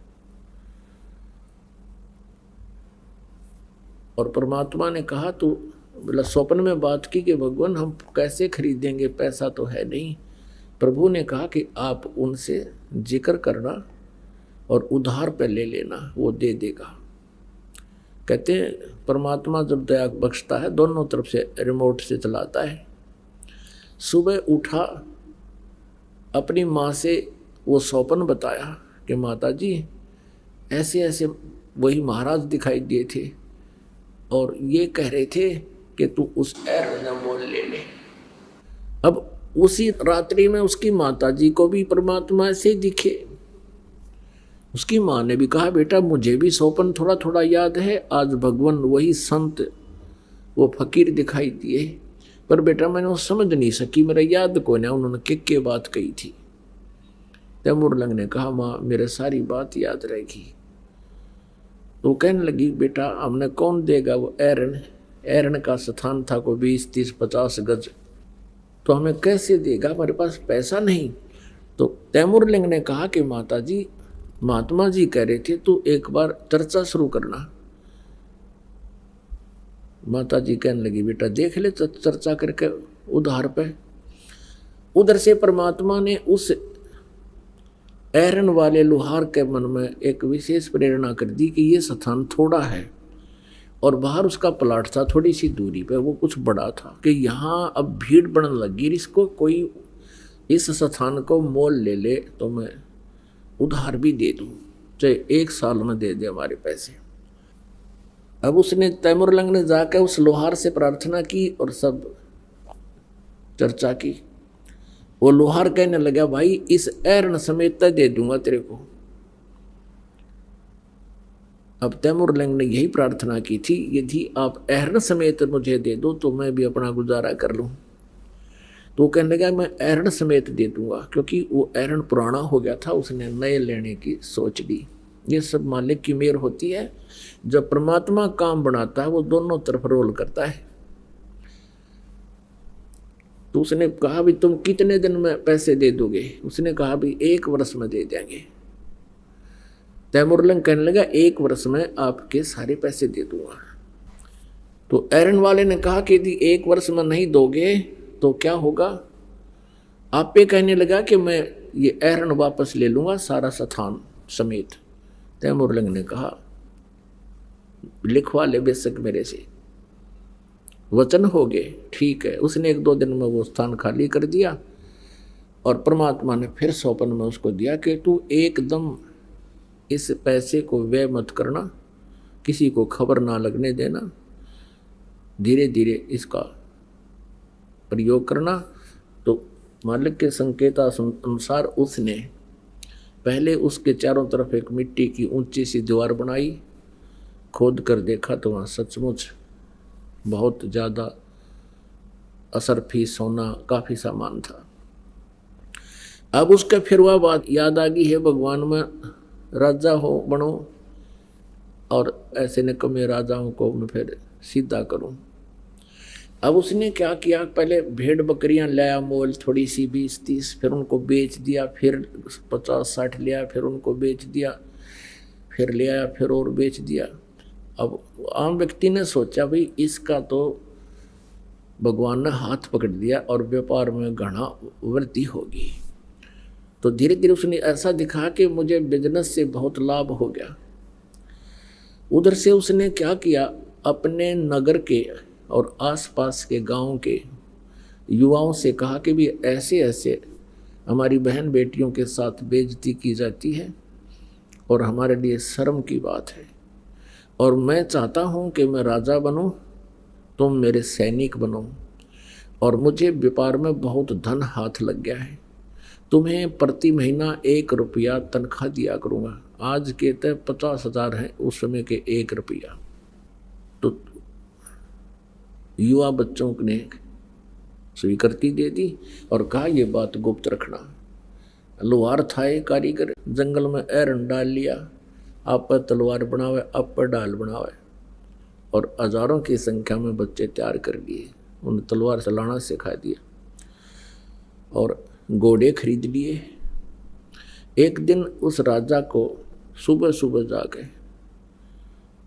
और परमात्मा ने कहा तो बोला, स्वप्न में बात की कि भगवान हम कैसे खरीदेंगे, पैसा तो है नहीं। प्रभु ने कहा कि आप उनसे जिक्र करना और उधार पे ले लेना, वो दे देगा। कहते हैं परमात्मा जब दया बख्शता है दोनों तरफ से रिमोट से चलाता है। सुबह उठा, अपनी माँ से वो स्वप्न बताया कि माता जी ऐसे ऐसे वही महाराज दिखाई दिए थे और ये कह रहे थे कि तू उस एरन मोल ले ले। अब उसी रात्रि में उसकी माता जी को भी परमात्मा ऐसे दिखे। उसकी माँ ने भी कहा बेटा मुझे भी स्वप्न थोड़ा थोड़ा याद है, आज भगवान वही संत वो फकीर दिखाई दिए, पर बेटा मैंने वो समझ नहीं सकी, मेरा याद को ना उन्होंने के बात कही थी। तैमूरलंग ने कहा माँ मेरे सारी बात याद रहेगी। तो कहने लगी बेटा हमने कौन देगा वो एरन, एरन का स्थान था को 20, 30, 50 गज, तो हमें कैसे देगा, हमारे पास पैसा नहीं। तो तैमूरलंग ने कहा कि माता जी महात्मा जी कह रहे थे तो एक बार चर्चा शुरू करना। माता जी कहने लगी बेटा देख ले चर्चा करके उधार पे। उधर से परमात्मा ने उस एरन वाले लोहार के मन में एक विशेष प्रेरणा कर दी कि ये स्थान थोड़ा है और बाहर उसका प्लाट था थोड़ी सी दूरी पे, वो कुछ बड़ा था कि यहाँ अब भीड़ बढ़ने लगी, इसको कोई इस स्थान को मोल ले ले तो मैं उधार भी दे दूँ, चाहे 1 साल में दे दे हमारे पैसे। अब उसने तैमूरलंग ने जाकर उस लोहार से प्रार्थना की और सब चर्चा की। वो लोहार कहने लगा भाई इस एरन समेत दे दूंगा तेरे को। अब तैमूरलंग ने यही प्रार्थना की थी, यदि आप एरन समेत मुझे दे दो तो मैं भी अपना गुजारा कर लूँ। तो वो कहने लगा मैं एरन समेत दे दूंगा, क्योंकि वो एरन पुराना हो गया था, उसने नए लेने की सोच ली। ये सब मालिक की मेहर होती है, जब परमात्मा काम बनाता है वो दोनों तरफ रोल करता है। तो उसने कहा भी तुम कितने दिन में पैसे दे दोगे, उसने कहा भी 1 वर्ष में दे देंगे। तैमूरलंग कहने लगा 1 वर्ष में आपके सारे पैसे दे दूंगा। तो एरन वाले ने कहा कि यदि 1 वर्ष में नहीं दोगे तो क्या होगा। आप पे कहने लगा कि मैं ये एरन वापस ले लूंगा सारा स्थान समेत। तैमूरलंग ने कहा लिखवा ले बेशक मेरे से, वचन हो गए, ठीक है। उसने 1-2 दिन में वो स्थान खाली कर दिया और परमात्मा ने फिर स्वप्न में उसको दिया कि तू एकदम इस पैसे को व्यय मत करना, किसी को खबर ना लगने देना, धीरे धीरे इसका प्रयोग करना। तो मालिक के संकेत अनुसार उसने पहले उसके चारों तरफ एक मिट्टी की ऊंची सी दीवार बनाई, खोद कर देखा तो वहाँ सचमुच बहुत ज़्यादा असरफी सोना काफ़ी सामान था। अब उसका फिर वह बात याद आ गई है भगवान में राजा हो बनो और ऐसे निकम्मे राजाओं को मैं फिर सीधा करूं। अब उसने क्या किया, पहले भेड़ बकरियां लाया मोल थोड़ी सी 20-30, फिर उनको बेच दिया, फिर 50-60 लिया, फिर उनको बेच दिया, फिर ले आया, फिर और बेच दिया। अब आम व्यक्ति ने सोचा भाई इसका तो भगवान ने हाथ पकड़ दिया और व्यापार में घना वृद्धि होगी। तो धीरे धीरे उसने ऐसा दिखा कि मुझे बिजनेस से बहुत लाभ हो गया। उधर से उसने क्या किया, अपने नगर के और आसपास के गांव के युवाओं से कहा कि भी ऐसे ऐसे हमारी बहन बेटियों के साथ बेइज्जती की जाती है और हमारे लिए शर्म की बात है, और मैं चाहता हूं कि मैं राजा बनूं, तुम मेरे सैनिक बनो, और मुझे व्यापार में बहुत धन हाथ लग गया है, तुम्हें प्रति महीना 1 रुपया तनख्वाह दिया करूँगा। आज के तय 50,000 हैं, उस समय के 1 रुपया। तो युवा बच्चों ने स्वीकृति दे दी और कहा ये बात गुप्त रखना। लोहार था एक कारीगर, जंगल में एरन डाल लिया, आप पर तलवार बनावे, आप पर डाल बनावे, और हजारों की संख्या में बच्चे तैयार कर लिए, उन्हें तलवार चलाना सिखा दिया और घोड़े खरीद लिए। एक दिन उस राजा को सुबह सुबह जाके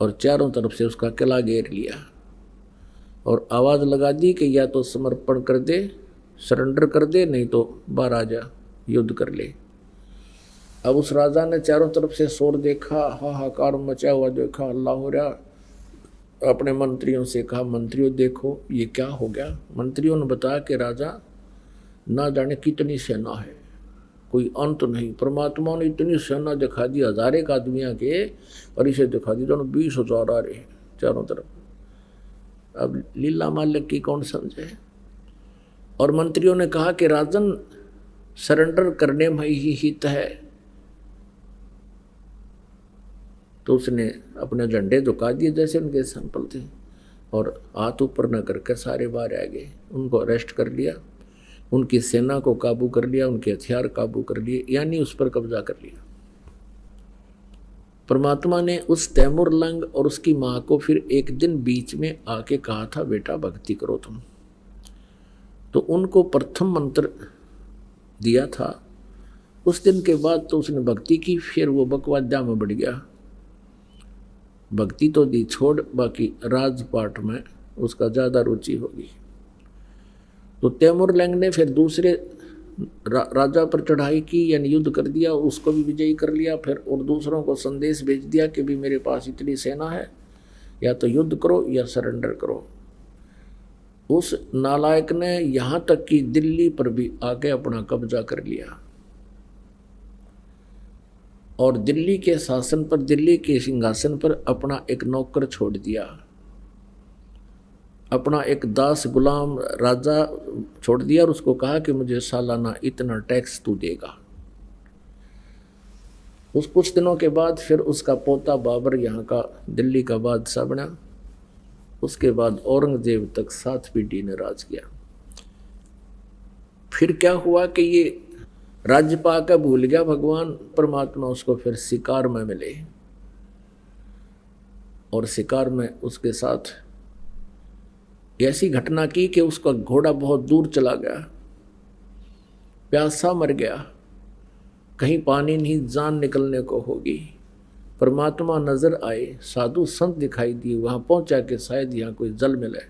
और चारों तरफ से उसका किला घेर लिया और आवाज़ लगा दी कि या तो समर्पण कर दे, सरेंडर कर दे, नहीं तो बाहर आ जा, युद्ध कर ले। अब उस राजा ने चारों तरफ से शोर देखा, हाहाकार मचा हुआ देखा, अल्लाह हो रहा। अपने मंत्रियों से कहा, मंत्रियों देखो ये क्या हो गया। मंत्रियों ने बताया कि राजा ना जाने कितनी सेना है, कोई अंत नहीं। परमात्मा ने इतनी सेना दिखा दी, 1000 आदमियों के, और इसे दिखा दी दोनों 20,000 आ रहे हैं चारों तरफ। अब लीला मालिक की कौन समझे। और मंत्रियों ने कहा कि राजन सरेंडर करने में ही हित है। तो उसने अपने झंडे झुका दिए जैसे उनके सैंपल थे और हाथ ऊपर न करके सारे बाहर आ गए। उनको अरेस्ट कर लिया, उनकी सेना को काबू कर लिया, उनके हथियार काबू कर लिए, यानी उस पर कब्जा कर लिया। परमात्मा ने उस तैमूर लंग और उसकी माँ को फिर एक दिन बीच में आके कहा था, बेटा भक्ति करो तुम। तो उनको प्रथम मंत्र दिया था। उस दिन के बाद तो उसने भक्ति की, फिर वो बकवाद्या में बढ़ गया। भक्ति तो दी छोड़, बाकी राजपाट में उसका ज़्यादा रुचि होगी। तो तैमूर लंग ने फिर दूसरे राजा पर चढ़ाई की, यानी युद्ध कर दिया, उसको भी विजयी कर लिया। फिर और दूसरों को संदेश भेज दिया कि भी मेरे पास इतनी सेना है, या तो युद्ध करो या सरेंडर करो। उस नालायक ने यहाँ तक कि दिल्ली पर भी आके अपना कब्जा कर लिया और दिल्ली के शासन पर, दिल्ली के सिंहासन पर अपना एक नौकर छोड़ दिया, अपना एक दास गुलाम राजा छोड़ दिया और उसको कहा कि मुझे सालाना इतना टैक्स तू देगा। उस कुछ दिनों के बाद फिर उसका पोता बाबर यहाँ का दिल्ली का बादशाह बना। उसके बाद औरंगजेब तक 7 पीढ़ी ने राज किया। फिर क्या हुआ कि ये राज्य पाकर भूल गया भगवान परमात्मा, उसको फिर शिकार में मिले और शिकार में उसके साथ ऐसी घटना की कि उसका घोड़ा बहुत दूर चला गया, प्यासा मर गया, कहीं पानी नहीं, जान निकलने को होगी। परमात्मा नजर आए, साधु संत दिखाई दिए, वहां पहुंचा कि शायद यहाँ कोई जल मिले।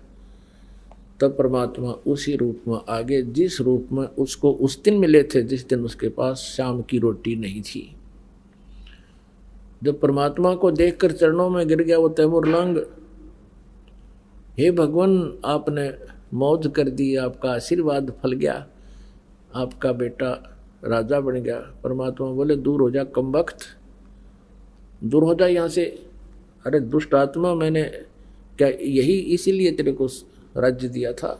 तब परमात्मा उसी रूप में आगे, जिस रूप में उसको उस दिन मिले थे जिस दिन उसके पास शाम की रोटी नहीं थी। जब परमात्मा को देखकर चरणों में गिर गया वो तैमूर लंग, हे भगवान आपने मौज कर दी, आपका आशीर्वाद फल गया, आपका बेटा राजा बन गया। परमात्मा बोले दूर हो जा कमबख्त, दूर हो जा यहाँ से। अरे दुष्ट आत्मा, मैंने क्या यही इसीलिए तेरे को राज्य दिया था?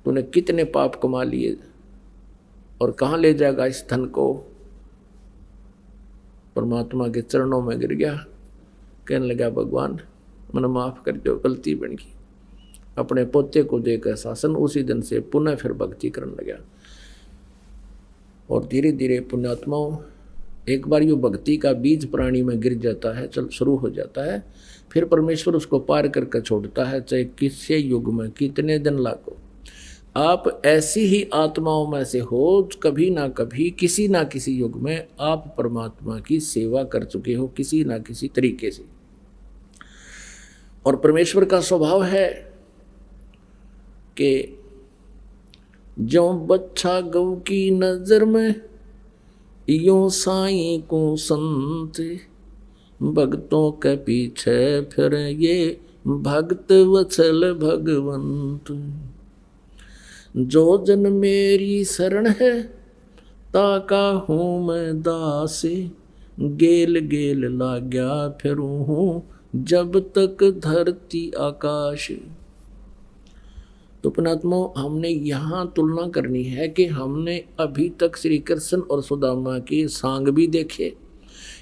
तूने कितने पाप कमा लिए और कहाँ ले जाएगा इस धन को? परमात्मा के चरणों में गिर गया, कहने लगा भगवान मैंने माफ कर दो, गलती बन गई। अपने पोते को देकर शासन, उसी दिन से पुनः फिर भक्ति करने लगा। और धीरे धीरे पुण्यात्माओं, एक बार यो भक्ति का बीज प्राणी में गिर जाता है, चल शुरू हो जाता है, फिर परमेश्वर उसको पार करके छोड़ता है, चाहे किसी युग में कितने दिन लागो। आप ऐसी ही आत्माओं में से हो, कभी ना कभी किसी ना किसी युग में आप परमात्मा की सेवा कर चुके हो किसी ना किसी तरीके से। और परमेश्वर का स्वभाव है कि जो बच्चा गौ की नजर में, यो साईं को संत, भक्तों के पीछे फिर ये भक्त वत्सल भगवंत। जो जन मेरी शरण है, ताका हूँ मैं दास, गेल गेल लाग्या फिरूँ हूँ जब तक धरती आकाश। तो पुणात्मा, हमने यहाँ तुलना करनी है कि हमने अभी तक श्री कृष्ण और सुदामा के सांग भी देखे,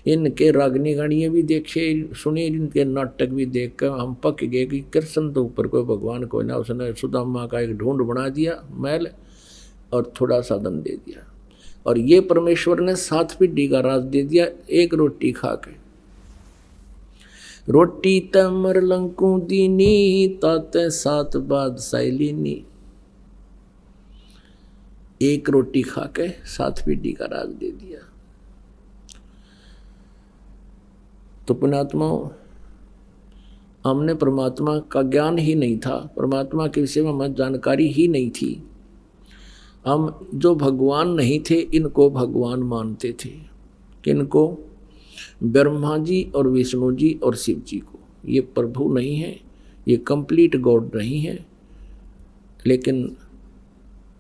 इनके रागनी गानियाँ भी देखे सुने, इनके नाटक भी देख कर हम पक गए कि कृष्ण तो ऊपर कोई भगवान कोई ना, उसने सुदामा का एक ढूंढ बना दिया मैल और थोड़ा साधन दे दिया। और ये परमेश्वर ने 7 पीढ़ी का राज दे दिया एक रोटी खा के। रोटी तमर लंकू दीनी ताते सात बाद साइलिनी। एक रोटी खा के 7 पीढ़ी का राज दे दिया। तो पुण्यात्मा, हमने परमात्मा का ज्ञान ही नहीं था, परमात्मा के विषय में हमें जानकारी ही नहीं थी। हम जो भगवान नहीं थे इनको भगवान मानते थे। किनको? ब्रह्मा जी और विष्णु जी और शिव जी को। ये प्रभु नहीं है, ये कंप्लीट गॉड नहीं है, लेकिन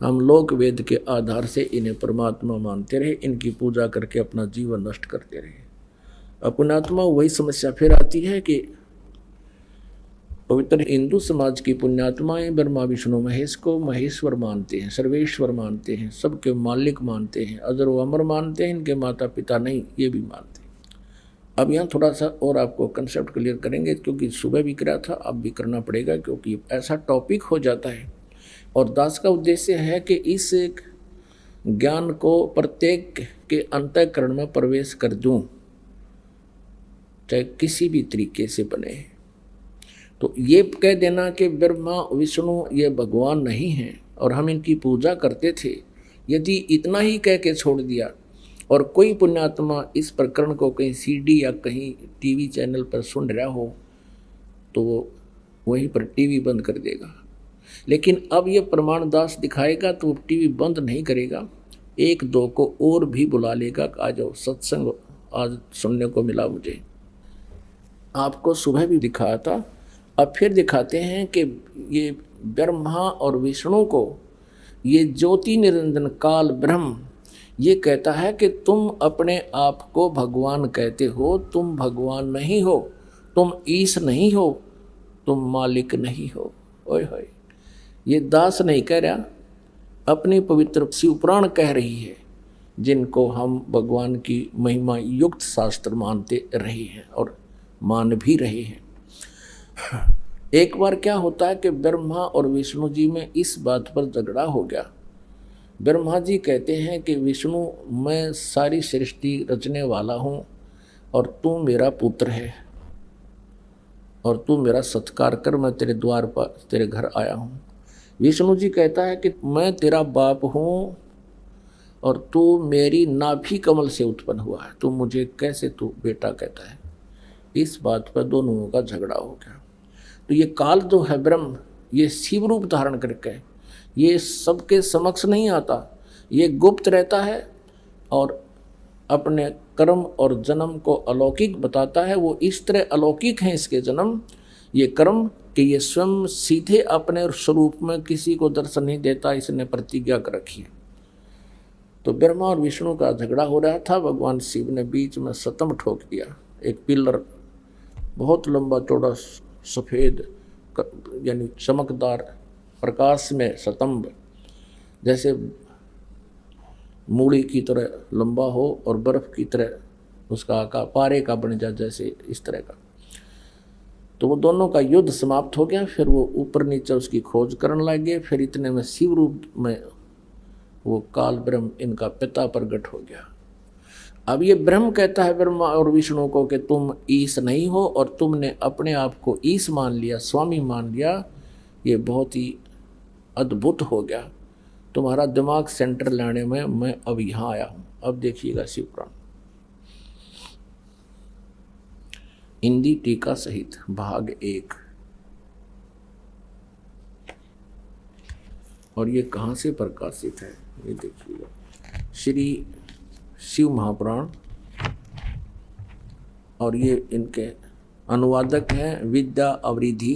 हम लोक वेद के आधार से इन्हें परमात्मा मानते रहे, इनकी पूजा करके अपना जीवन नष्ट करते रहे। पुण्यात्मा, वही समस्या फिर आती है कि पवित्र हिंदू समाज की पुण्यात्माएं ब्रह्मा विष्णु महेश को महेश्वर मानते हैं, सर्वेश्वर मानते हैं, सबके मालिक मानते हैं, अजर व अमर मानते हैं, इनके माता पिता नहीं, ये भी मानते हैं। अब यहाँ थोड़ा सा और आपको कंसेप्ट क्लियर करेंगे, क्योंकि सुबह भी करा था, अब भी करना पड़ेगा, क्योंकि ऐसा टॉपिक हो जाता है। और दास का उद्देश्य है कि इस ज्ञान को प्रत्येक के अंतःकरण में प्रवेश कर दूं, चाहे किसी भी तरीके से बने। तो ये कह देना कि ब्रह्मा विष्णु ये भगवान नहीं हैं और हम इनकी पूजा करते थे, यदि इतना ही कह के छोड़ दिया और कोई पुण्यात्मा इस प्रकरण को कहीं सीडी या कहीं टीवी चैनल पर सुन रहा हो तो वो वहीं पर टीवी बंद कर देगा। लेकिन अब ये प्रमाण दास दिखाएगा तो वो टीवी बंद नहीं करेगा, 1-2 को और भी बुला लेगा। आ जाओ, सत्संग आज सुनने को मिला मुझे। आपको सुबह भी दिखाया था, अब फिर दिखाते हैं कि ये ब्रह्मा और विष्णु को ये ज्योति निरंजन काल ब्रह्म ये कहता है कि तुम अपने आप को भगवान कहते हो, तुम भगवान नहीं हो, तुम ईश नहीं हो, तुम मालिक नहीं हो। ओए होए, ये दास नहीं कह रहा, अपनी पवित्र शिवपुराण कह रही है, जिनको हम भगवान की महिमा युक्त शास्त्र मानते रहे हैं और मान भी रहे हैं। एक बार क्या होता है कि ब्रह्मा और विष्णु जी में इस बात पर झगड़ा हो गया। ब्रह्मा जी कहते हैं कि विष्णु, मैं सारी सृष्टि रचने वाला हूँ और तू मेरा पुत्र है और तू मेरा सत्कार कर, मैं तेरे द्वार पर तेरे घर आया हूँ। विष्णु जी कहता है कि मैं तेरा बाप हूँ और तू मेरी नाभि कमल से उत्पन्न हुआ है, तू मुझे कैसे तू बेटा कहता है। इस बात पर दोनों का झगड़ा हो गया। तो ये काल जो है ब्रह्म, ये शिव रूप धारण करके ये सबके समक्ष नहीं आता, ये गुप्त रहता है और अपने कर्म और जन्म को अलौकिक बताता है। वो इस तरह अलौकिक हैं इसके जन्म, ये कर्म, कि ये स्वयं सीधे अपने स्वरूप में किसी को दर्शन नहीं देता, इसने प्रतिज्ञा कर रखी है। तो ब्रह्मा और विष्णु का झगड़ा हो रहा था, भगवान शिव ने बीच में स्तंभ ठोक दिया। एक पिलर, बहुत लंबा चौड़ा सफ़ेद यानी चमकदार प्रकाश में स्तंभ, जैसे मूली की तरह लंबा हो और बर्फ़ की तरह उसका आकार पारे का बन जाए, जैसे इस तरह का। तो वो दोनों का युद्ध समाप्त हो गया। फिर वो ऊपर नीचे उसकी खोज करने लगे। फिर इतने में शिव रूप में वो काल ब्रह्म इनका पिता प्रकट हो गया। अब ये ब्रह्म कहता है ब्रह्मा और विष्णु को कि तुम ईश नहीं हो और तुमने अपने आप को ईश मान लिया, स्वामी मान लिया। ये बहुत ही अद्भुत हो गया, तुम्हारा दिमाग सेंटर लाने में मैं अब यहाँ आया हूँ। अब देखिएगा शिवपुराण हिंदी टीका सहित भाग 1। और ये कहाँ से प्रकाशित है ये देखिएगा, श्री शिव महापुराण। और ये इनके अनुवादक हैं विद्या अवरिधि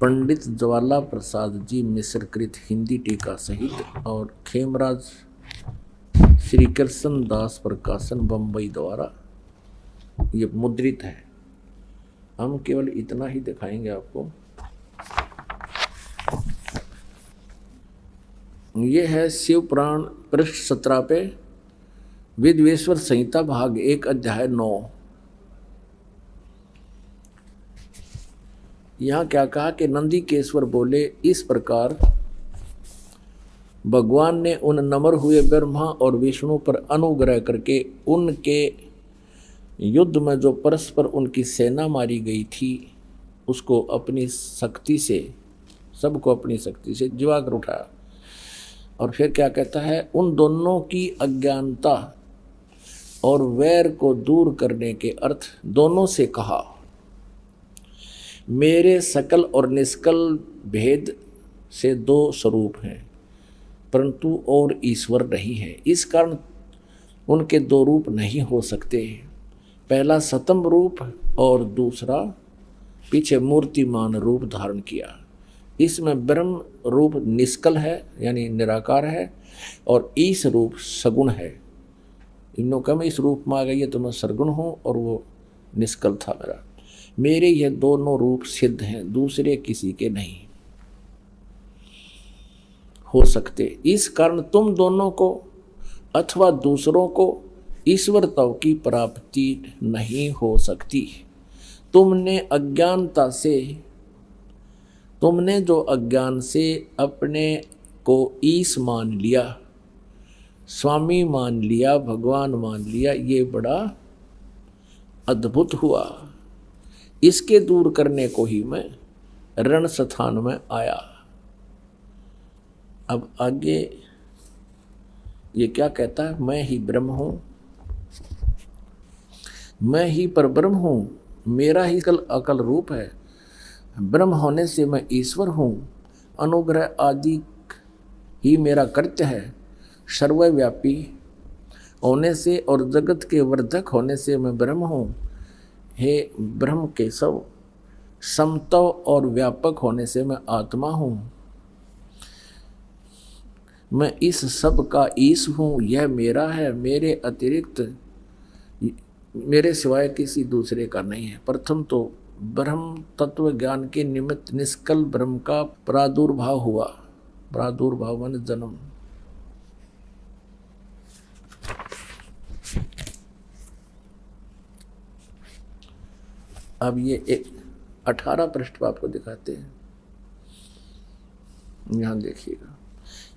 पंडित ज्वाला प्रसाद जी मिश्रकृत हिंदी टीका सहित, और खेमराज श्री कृष्ण दास प्रकाशन बम्बई द्वारा ये मुद्रित है। हम केवल इतना ही दिखाएंगे आपको। ये है शिव पुराण पृष्ठ 17 पे विद्वेश्वर संहिता भाग 1 अध्याय 9। यहाँ क्या कहा कि नंदीकेश्वर बोले, इस प्रकार भगवान ने उन नम्र हुए ब्रह्मा और विष्णु पर अनुग्रह करके उनके युद्ध में जो परस्पर उनकी सेना मारी गई थी उसको अपनी शक्ति से, सबको अपनी शक्ति से जिवा कर उठाया। और फिर क्या कहता है, उन दोनों की अज्ञानता और वैर को दूर करने के अर्थ दोनों से कहा, मेरे सकल और निष्कल भेद से दो स्वरूप हैं परंतु और ईश्वर नहीं है। इस कारण उनके दो रूप नहीं हो सकते। पहला सतम रूप और दूसरा पीछे मूर्तिमान रूप धारण किया। इसमें ब्रह्म रूप निष्कल है यानी निराकार है और ईश रूप सगुण है। इन लोगों में इस रूप में आ गई है तो मैं सरगुण हूँ और वो निष्कल था मेरा। मेरे ये दोनों रूप सिद्ध हैं, दूसरे किसी के नहीं हो सकते। इस कारण तुम दोनों को अथवा दूसरों को ईश्वरता की प्राप्ति नहीं हो सकती। तुमने जो अज्ञान से अपने को ईश मान लिया, स्वामी मान लिया, भगवान मान लिया, ये बड़ा अद्भुत हुआ। इसके दूर करने को ही मैं रण स्थान में आया। अब आगे ये क्या कहता है, मैं ही ब्रह्म हूं, मैं ही परब्रह्म हूं, मेरा ही अकल रूप है। ब्रह्म होने से मैं ईश्वर हूं, अनुग्रह आदि ही मेरा कृत्य है। सर्वव्यापी होने से और जगत के वर्धक होने से मैं ब्रह्म हूं। हे ब्रह्म के सब समत्व और व्यापक होने से मैं आत्मा हूं। मैं इस सब का ईश हूँ, यह मेरा है, मेरे अतिरिक्त मेरे सिवाय किसी दूसरे का नहीं है। प्रथम तो ब्रह्म तत्व ज्ञान के निमित्त निष्कल ब्रह्म का प्रादुर्भाव हुआ। प्रादुर्भाव माने जन्म। अब ये एक 18 पृष्ठ आपको दिखाते हैं, यहां देखिएगा।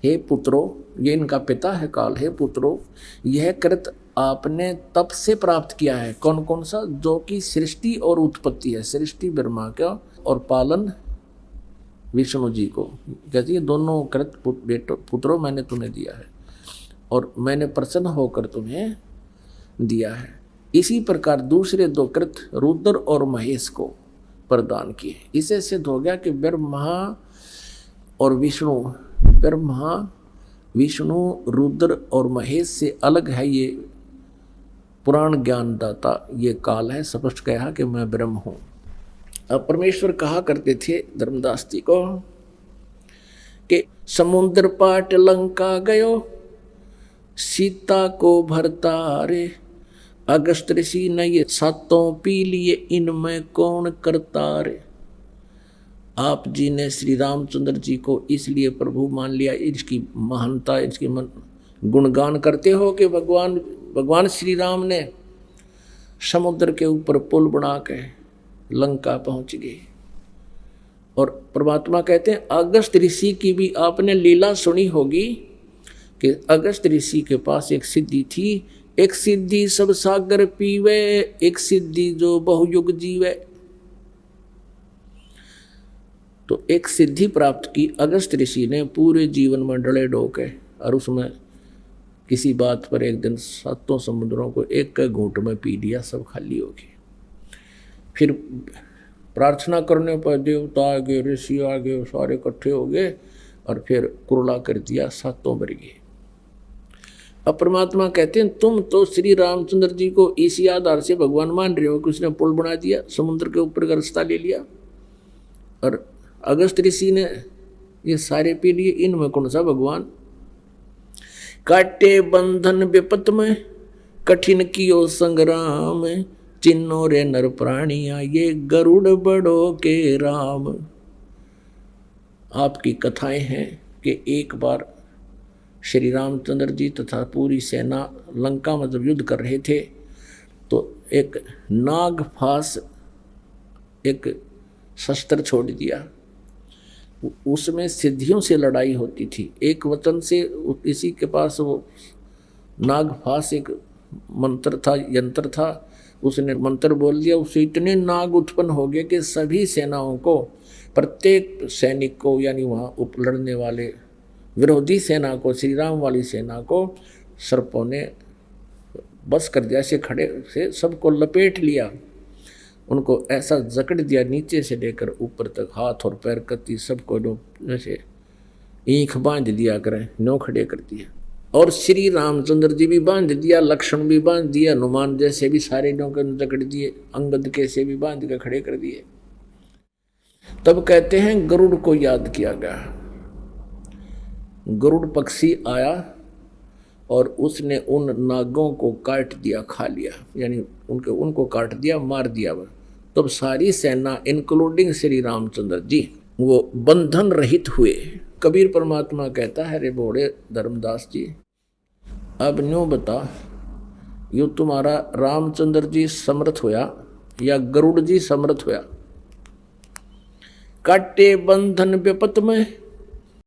हे पुत्रो, ये इनका पिता है काल। हे पुत्रो, यह कृत आपने तप से प्राप्त किया है। कौन कौन सा? जो कि सृष्टि और उत्पत्ति है। सृष्टि ब्रह्मा का और पालन विष्णु जी को। कहती है दोनों कृत पुत्रों मैंने तुम्हें दिया है और मैंने प्रसन्न होकर तुम्हें दिया है। इसी प्रकार दूसरे दो कृत रुद्र और महेश को प्रदान किए। इसे सिद्ध हो गया कि ब्रह्मा और विष्णु, ब्रह्मा विष्णु रुद्र और महेश से अलग है ये पुराण ज्ञानदाता, ये काल है। स्पष्ट कहा कि मैं ब्रह्म हूं। अब परमेश्वर कहा करते थे धर्मदास जी को कि समुद्र पाट लंका गयो, सीता को भरतारे, अगस्त ऋषि ने ये सातों पी लिए, इनमें कौन करतारे। आप जी ने श्री रामचंद्र जी को इसलिए प्रभु मान लिया, इसकी महानता, इसकी गुणगान करते हो कि भगवान श्री राम ने समुद्र के ऊपर पुल बना के लंका पहुंच गए। और परमात्मा कहते हैं अगस्त ऋषि की भी आपने लीला सुनी होगी कि अगस्त ऋषि के पास एक सिद्धि थी। एक सिद्धि सब सागर पीवे, एक सिद्धि जो बहुयुग जीवे। तो एक सिद्धि प्राप्त की अगस्त ऋषि ने पूरे जीवन में डले डोके, और उसमें किसी बात पर एक दिन सातों समुद्रों को एक घूंट में पी लिया, सब खाली हो गए। फिर प्रार्थना करने पर देवता आ गए, ऋषि आ गए, सारे इकट्ठे हो गए और फिर कुरला कर दिया, सातों मर गए। अब परमात्मा कहते हैं तुम तो श्री रामचंद्र जी को इसी आधार से भगवान मान रहे हो कि उसने पुल बना दिया, समुद्र के ऊपर का रास्ता ले लिया, और अगस्त ऋषि ने ये सारे पी लिए, इनमें कौन सा भगवान। काटे बंधन विपत में, कठिन कियो संग्राम, चिन्नो रे नर प्राणिया, ये गरुड़ बड़ो के राम। आपकी कथाएं हैं कि एक बार श्री रामचंद्र जी तथा पूरी सेना लंका में जब युद्ध कर रहे थे तो एक नागफास एक शस्त्र छोड़ दिया, उसमें सिद्धियों से लड़ाई होती थी। एक वचन से इसी के पास वो नागफास एक मंत्र था, यंत्र था, उसने मंत्र बोल दिया, उससे इतने नाग उत्पन्न हो गए कि सभी सेनाओं को, प्रत्येक सैनिक को, यानी वहाँ लड़ने वाले विरोधी सेना को, श्री राम वाली सेना को सर्पों ने बस कर दिया। ऐसे खड़े से सबको लपेट लिया, उनको ऐसा जकड़ दिया नीचे से लेकर ऊपर तक, हाथ और पैर कत्ती सबको जैसे ईंख बांध दिया करें, नो खड़े कर दिया। और श्री रामचंद्र जी भी बांध दिया, लक्ष्मण भी बांध दिया, हनुमान जैसे भी सारे नो जकड़ दिए, अंगद के से भी बांध के खड़े कर दिए। तब कहते हैं गरुड़ को याद किया गया। गरुड़ पक्षी आया और उसने उन नागों को काट दिया, खा लिया, यानी उनको काट दिया, मार दिया। वह तब सारी सेना इंक्लूडिंग श्री रामचंद्र जी वो बंधन रहित हुए। कबीर परमात्मा कहता है, रे बोड़े धर्मदास जी, अब न्यू बता, यो तुम्हारा रामचंद्र जी समर्थ होया या गरुड़ जी समर्थ होया? काटे बंधन विपत में